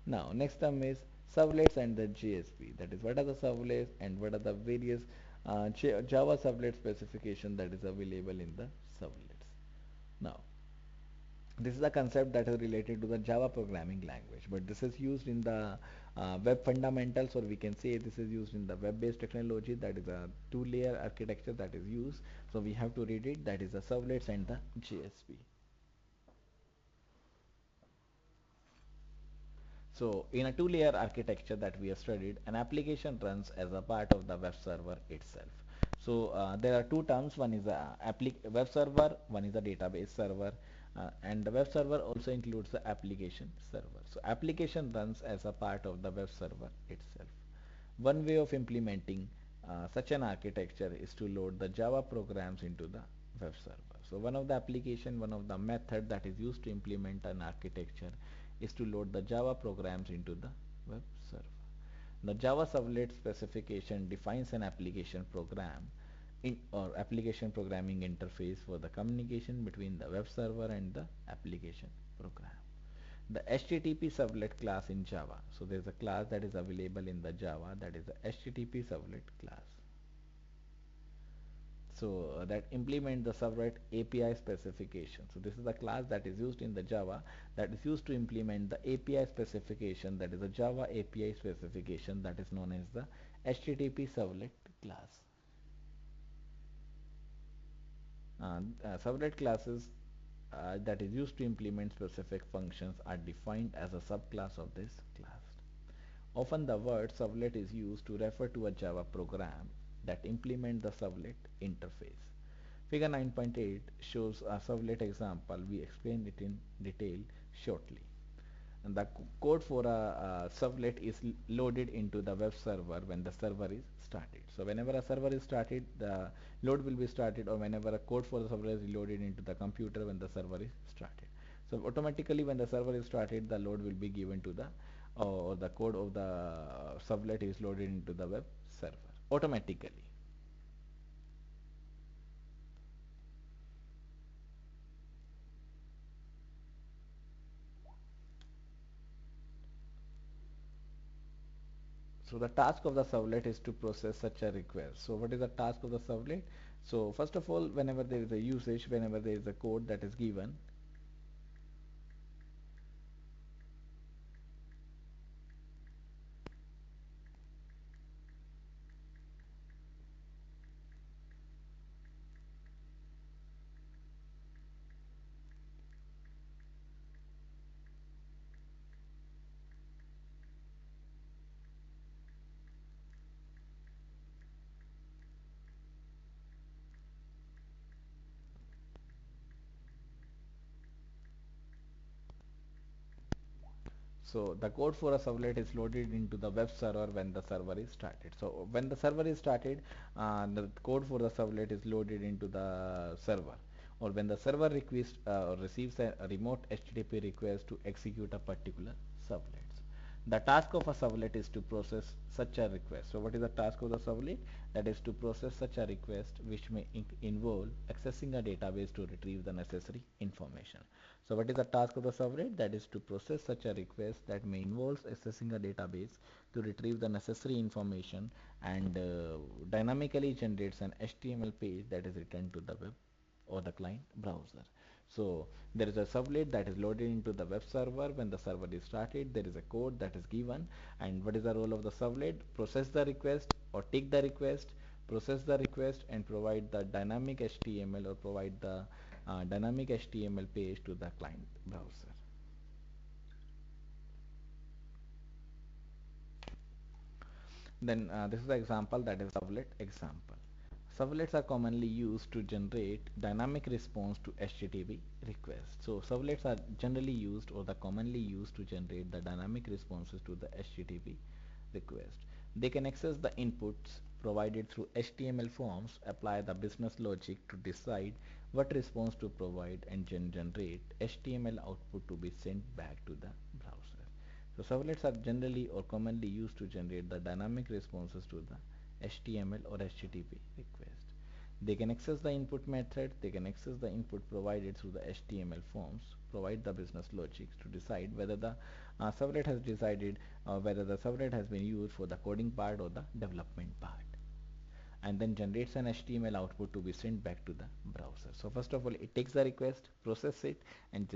Now next term is servlets and the JSP. That is, what are the servlets and what are the various Java servlet specification that is available in the servlets. Now this is a concept that is related to the Java programming language, but this is used in the web fundamentals, or we can say this is used in the web-based technology. That is a two-layer architecture that is used. So we have to read it. That is the servlets and the JSP. So in a two-layer architecture that we have studied, an application runs as a part of the web server itself. So there are two terms. One is a web server, one is a database server, and the web server also includes the application server. So application runs as a part of the web server itself. One way of implementing such an architecture is to load the Java programs into the web server. So one of the method that is used to implement an architecture is to load the Java programs into the web server. The Java servlet specification defines an application program or application programming interface for the communication between the web server and the application program. The HTTP servlet class in Java. So there is a class that is available in the Java, that is the HTTP servlet class. So that implement the servlet API specification. So this is the class that is used in the Java that is used to implement the API specification, that is a Java API specification that is known as the HTTP servlet class. Servlet classes that is used to implement specific functions are defined as a subclass of this class. Often the word servlet is used to refer to a Java program that implement the servlet interface. Figure 9.8 shows a servlet example. We explain it in detail shortly. And the code for a servlet is loaded into the web server when the server is started. So whenever a server is started, the load will be started, or whenever a code for the server is loaded into the computer when the server is started. So automatically when the server is started, the load will be given to the, or the code of the servlet is loaded into the web server automatically. So the task of the servlet is to process such a request. So what is the task of the servlet? So first of all, whenever there is a usage, whenever there is a code that is given, so the code for a servlet is loaded into the web server when the server is started. So when the server is started, the code for the servlet is loaded into the server. Or when the server request or receives a remote HTTP request to execute a particular servlet. The task of a servlet is to process such a request. So what is the task of the servlet? That is to process such a request which may involve accessing a database to retrieve the necessary information. So what is the task of the servlet? That is to process such a request that may involve accessing a database to retrieve the necessary information, and dynamically generates an HTML page that is returned to the web or the client browser. So there is a servlet that is loaded into the web server when the server is started. There is a code that is given, and what is the role of the servlet? Process the request or take the request, process the request, and provide the dynamic HTML, or provide the dynamic HTML page to the client browser. Then this is the example, that is servlet example. Servlets are commonly used to generate dynamic response to HTTP requests. So servlets are generally used, or the commonly used, to generate the dynamic responses to the HTTP request. They can access the inputs provided through HTML forms, apply the business logic to decide what response to provide, and generate HTML output to be sent back to the browser. So servlets are generally or commonly used to generate the dynamic responses to the HTML or HTTP request. They can access the input method, they can access the input provided through the HTML forms, provide the business logic to decide whether the servlet has decided whether the servlet has been used for the coding part or the development part, and then generates an HTML output to be sent back to the browser. So first of all, it takes the request, process it, and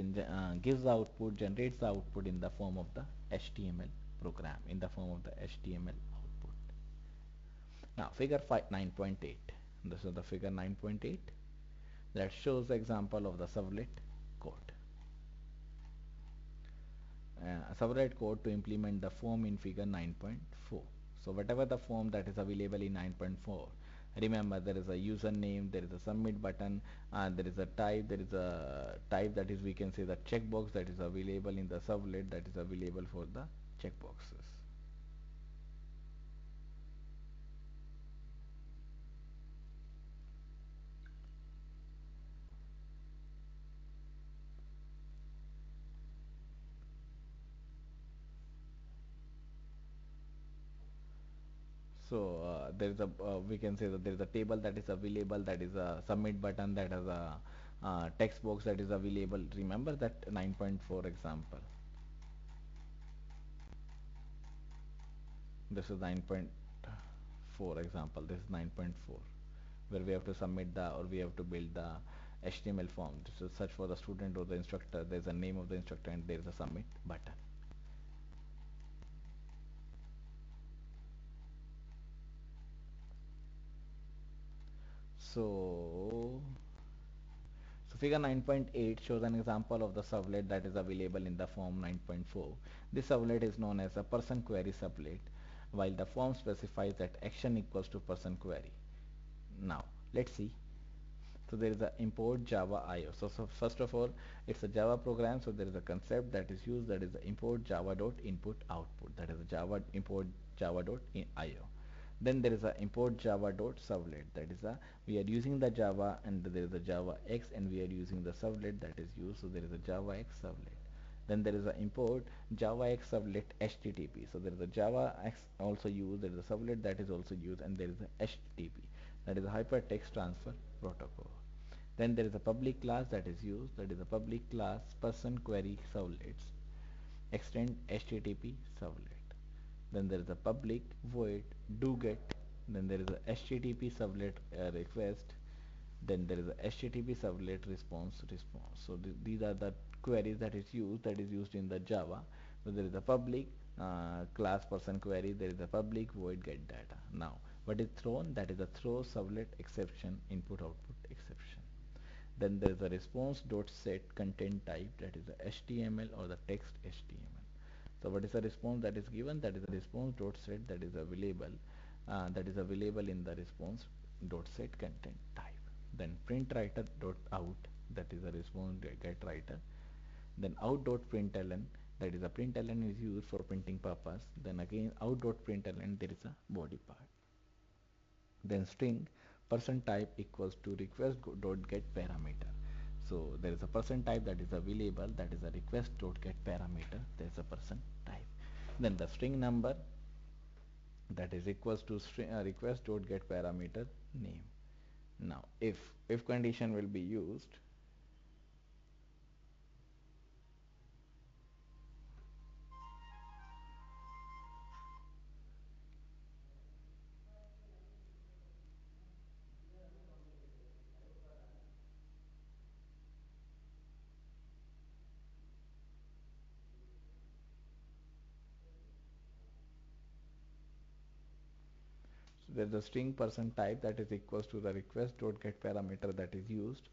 gives the output, generates the output in the form of the HTML program, in the form of the HTML output. Now figure 9.8. This is the figure 9.8 that shows the example of the servlet code. Servlet code to implement the form in figure 9.4. So whatever the form that is available in 9.4, remember there is a username, there is a submit button, there is a type that is, we can say, the checkbox that is available in the servlet, that is available for the checkboxes. So there is a we can say that there is a table that is available, that is a submit button, that has a text box that is available. Remember that 9.4 example. This is 9.4 example. This is 9.4, where we have to submit the, or we have to build the HTML form. This is search for the student or the instructor. There is a name of the instructor, and there is a submit button. So figure 9.8 shows an example of the servlet that is available in the form 9.4. This servlet is known as a person query servlet, while the form specifies that action equals to person query. Now let's see. So there is a import Java IO. So first of all, it's a Java program. So there is a concept that is used, that is the import Java dot input output. That is a Java import Java dot IO. Then there is a import Java dot servlet. That is a, we are using the Java and there is a Java X and we are using the servlet that is used. So there is a Java X servlet. Then there is a import Java X servlet HTTP. So there is a Java X also used. There is a servlet that is also used, and there is a HTTP, that is a hypertext transfer protocol. Then there is a public class that is used, that is a public class person query servlets extend HTTP servlet. Then there is a public void do get. Then there is a HTTP servlet request. Then there is a HTTP servlet response. So these are the queries that is used in the Java. So there is a public class person query, there is a public void get data. Now what is thrown? That is a throw servlet exception input output exception. Then there is a response dot set content type, that is the HTML or the text HTML. So what is the response that is given? That is a response dot set that is available in the response dot set content type. Then print writer dot out, that is a response get writer. Then out dot println, that is a println is used for printing purpose. Then again out dot println, there is a body part. Then string person type equals to request dot get parameter. So there is a person type that is available, that is a request dot get parameter, there is a person type. Then the string number, that is equals to string request dot get parameter name. Now if condition will be used, so there's a string person type that is equals to the request dot get parameter that is used.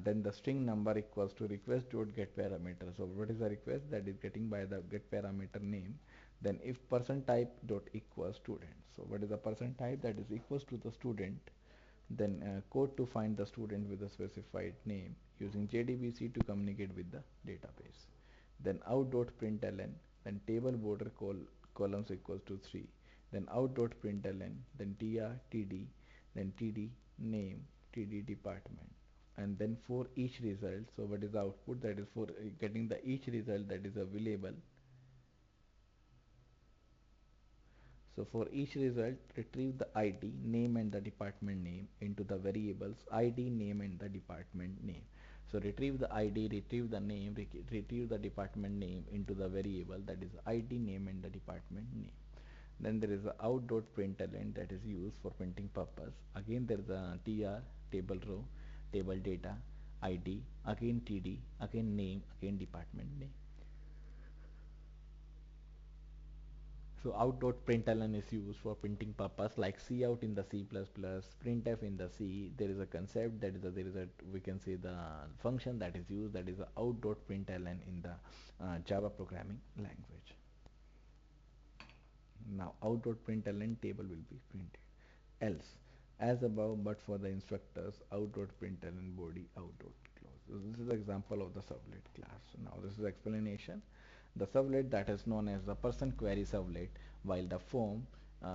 Then the string number equals to request dot get parameter. So what is the request? That is getting by the get parameter name. Then if person type dot equals student. So what is the person type? That is equals to the student. Then code to find the student with a specified name using JDBC to communicate with the database. Then out dot println, then table border columns equals to 3. Then out dot println, then tr td, then td name, td department. And then for each result, so what is the output? That is for getting the each result that is available. So for each result, retrieve the ID, name and the department name into the variables ID, name and the department name. So retrieve the ID, retrieve the name, retrieve the department name into the variable that is ID, name and the department name. Then there is a out.println that is used for printing purpose. Again there is a tr, table row, table data, ID, again td, again name, again department name. So out.println is used for printing purpose like cout in the C++, printf in the C. There is a concept that is we can say the function that is used, that is out.println in the Java programming language. Now out.println table will be printed. Else, as above but for the instructors, out.println body out.close. So this is the example of the servlet class. Now this is explanation. The servlet that is known as the person query servlet, while the form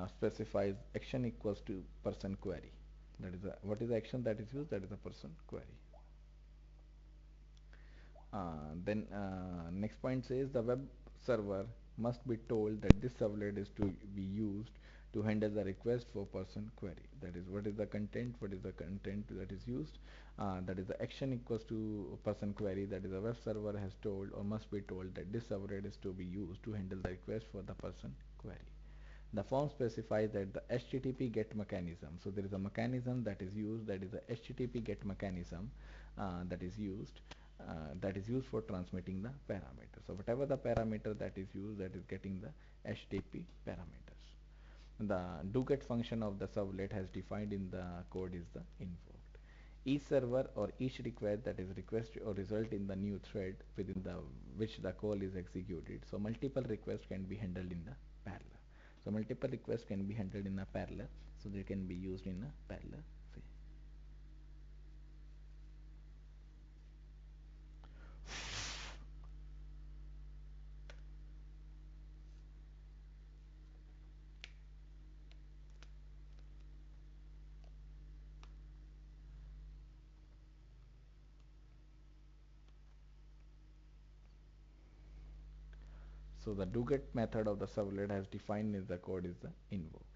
specifies action equals to person query. That is what is the action that is used? That is the person query. Then next point says the web server must be told that this servlet is to be used to handle the request for person query. That is what is the content, what is the content that is used. That is the action equals to person query, that is the web server has told or must be told that this servlet is to be used to handle the request for the person query. The form specifies that the HTTP get mechanism. So there is a mechanism that is used, that is the HTTP get mechanism that is used for transmitting the parameters. So whatever the parameter that is used, that is getting the HTTP parameters. The doGet function of the servlet has defined in the code is the invoked. Each server or each request, that is request or result in the new thread within the which the call is executed. So multiple requests can be handled in the parallel. So multiple requests can be handled in a parallel. So they can be used in a parallel way. So the doGet method of the servlet has defined in the code is the invoked.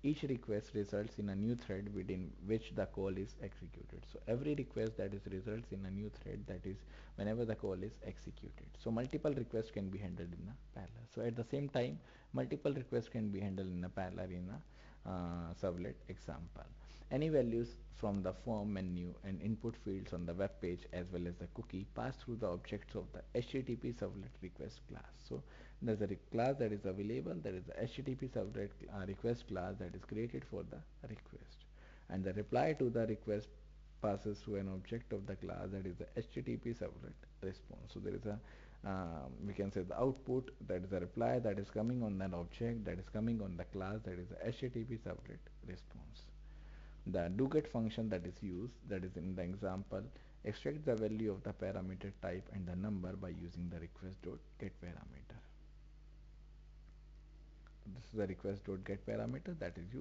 Each request results in a new thread within which the call is executed. So every request that is results in a new thread, that is whenever the call is executed. So multiple requests can be handled in a parallel. So at the same time, multiple requests can be handled in a parallel in a servlet example. Any values from the form menu and input fields on the web page as well as the cookie pass through the objects of the HTTP servlet request class. So there's a class that is available, that is the HTTP servlet request class that is created for the request, and the reply to the request passes through an object of the class that is the HTTP servlet response. So there is a we can say the output, that is a reply that is coming on that object, that is coming on the class, that is the HTTP servlet response. The doGet function that is used, that is in the example, extract the value of the parameter type and the number by using the request.get parameter. This is the request.get parameter that is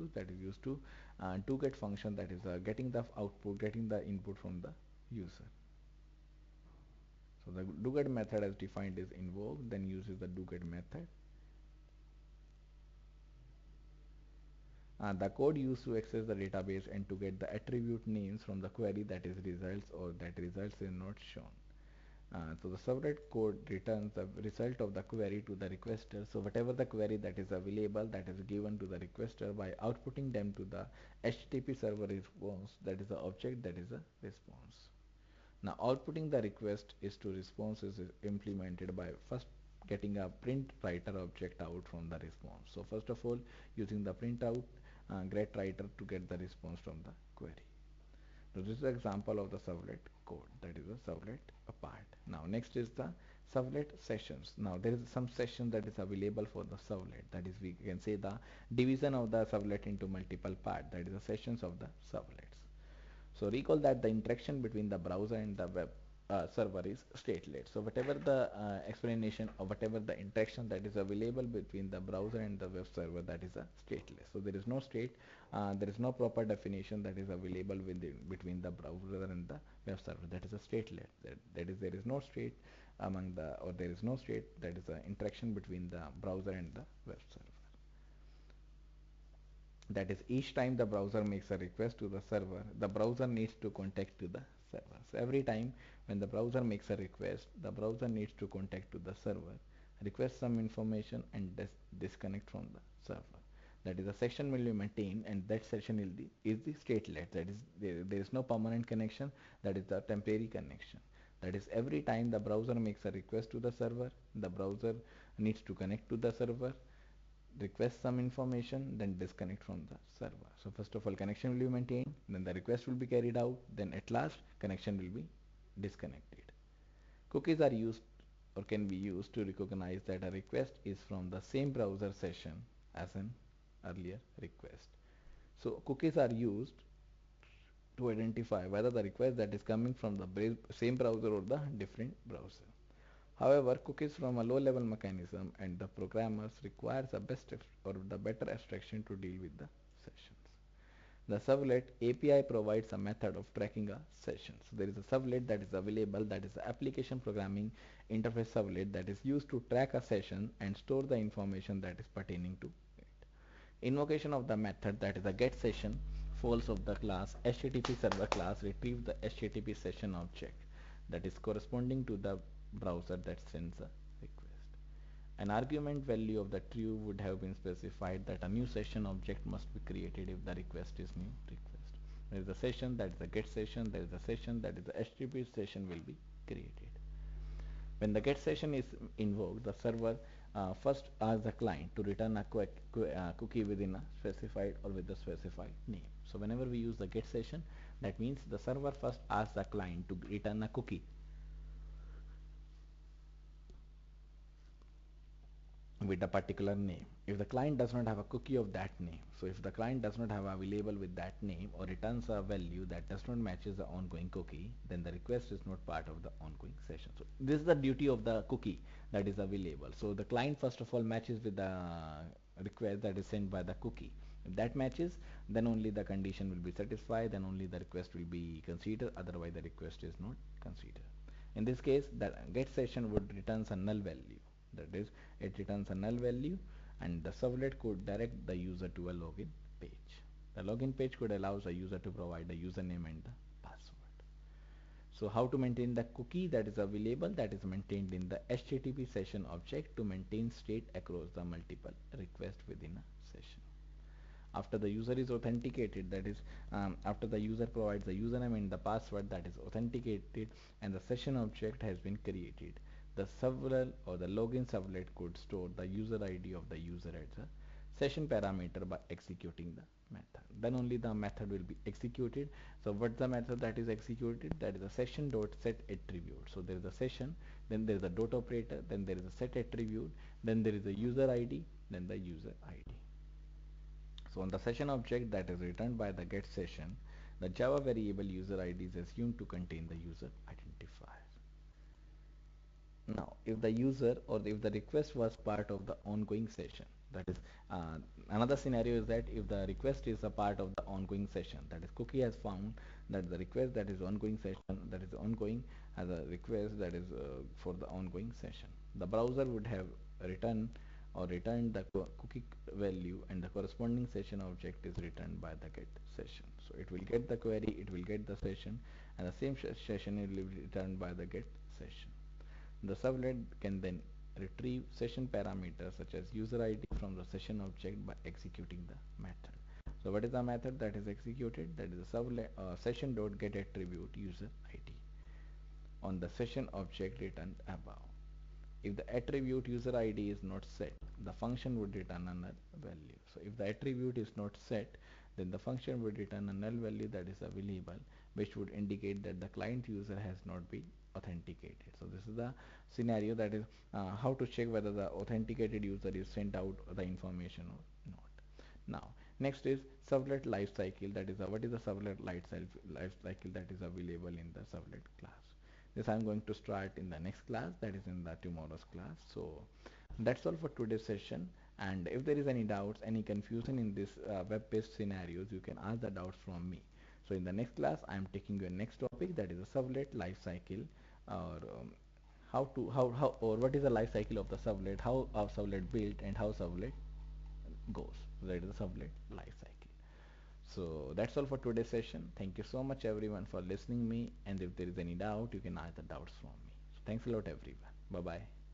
used to doGet function, that is getting the output, getting the input from the user. So the doGet method as defined is invoked, then uses the doGet method. The code used to access the database and to get the attribute names from the query, that is results or that results is not shown. So the servlet code returns the result of the query to the requester. So whatever the query that is available, that is given to the requester by outputting them to the HTTP server response, that is the object, that is a response. Now outputting the request is to response is implemented by first getting a print writer object out from the response. So first of all, using the print out get writer to get the response from the query. So this is the example of the servlet code, that is a servlet part. Now next is the servlet sessions. Now there is some session that is available for the servlet, that is we can say the division of the servlet into multiple parts, that is the sessions of the servlets. So recall that the interaction between the browser and the web server is stateless. So whatever the explanation or whatever the interaction that is available between the browser and the web server, that is a stateless. So there is no state, there is no proper definition that is available between the browser and the web server, that is a stateless. That is, there is no state among the, or there is no state, that is the interaction between the browser and the web server. That is, each time the browser makes a request to the server, the browser needs to contact to the server. So every time when the browser makes a request, the browser needs to contact to the server, request some information and disconnect from the server. That is, the session will be maintained and that session is the stateless. That is, there is no permanent connection, that is the temporary connection. That is, every time the browser makes a request to the server, the browser needs to connect to the server, request some information, then disconnect from the server. So first of all, connection will be maintained, then the request will be carried out, then at last connection will be disconnected. Cookies are used or can be used to recognize that a request is from the same browser session as an earlier request. So cookies are used to identify whether the request that is coming from the same browser or the different browser. However, cookies from a low-level mechanism and the programmers requires a best or the better abstraction to deal with the sessions. The servlet API provides a method of tracking a session. So there is a servlet that is available, that is the application programming interface servlet, that is used to track a session and store the information that is pertaining to it. Invocation of the method, that is a get session, false of the class HTTP server class retrieves the HTTP session object that is corresponding to the browser that sends a request. An argument value of the true would have been specified that a new session object must be created if the request is new request. There is a session, that is a get session, there is a session, that is the HTTP session will be created. When the get session is invoked, the server first asks the client to return a cookie within a specified or with the specified name. So whenever we use the get session, that means the server first asks the client to return a cookie with a particular name. If the client does not have a cookie of that name, so if the client does not have available with that name or returns a value that does not matches the ongoing cookie, then the request is not part of the ongoing session. So this is the duty of the cookie that is available. So the client first of all matches with the request that is sent by the cookie. If that matches, then only the condition will be satisfied, then only the request will be considered, otherwise the request is not considered. In this case, the get session would returns a null value. That is, it returns a null value, and the servlet could direct the user to a login page. The login page could allow the user to provide a username and the password. So how to maintain the cookie that is available, that is maintained in the HTTP session object to maintain state across the multiple requests within a session. After the user is authenticated, that is, after the user provides the username and the password that is authenticated and the session object has been created, the server or the login servlet could store the user ID of the user as a session parameter by executing the method. Then only the method will be executed. So what's the method that is executed? That is a session dot set attribute. So there is a session, then there is a dot operator, then there is a set attribute, then there is a user ID, then the user ID. So on the session object that is returned by the get session, the Java variable user ID is assumed to contain the user identifier. Now, if the user or if the request was part of the ongoing session, that is, another scenario is that if the request is a part of the ongoing session, that is, cookie has found that the request that is ongoing session that is ongoing has a request that is for the ongoing session. The browser would have returned or returned the cookie value, and the corresponding session object is returned by the get session. So it will get the query, it will get the session, and the same session will be returned by the get session. The servlet can then retrieve session parameters such as user ID from the session object by executing the method. So what is the method that is executed? That is the servlet session dot get attribute user ID on the session object returned above. If the attribute user ID is not set, the function would return a null value. So if the attribute is not set, then the function would return a null value that is available, which would indicate that the client user has not been authenticated. So this is the scenario, that is how to check whether the authenticated user is sent out the information or not. Now next is servlet lifecycle, that is what is the servlet lifecycle that is available in the servlet class. This I'm going to start in the next class, that is in the tomorrow's class. So that's all for today's session, and if there is any doubts, any confusion in this web-based scenarios, you can ask the doubts from me. So in the next class I am taking you a next topic, that is a servlet life cycle, or how or what is the life cycle of the servlet, how a servlet built and how servlet goes. So that is the servlet life cycle. So that's all for today's session. Thank you so much everyone for listening me, and if there is any doubt, you can ask the doubts from me. So thanks a lot everyone. Bye bye.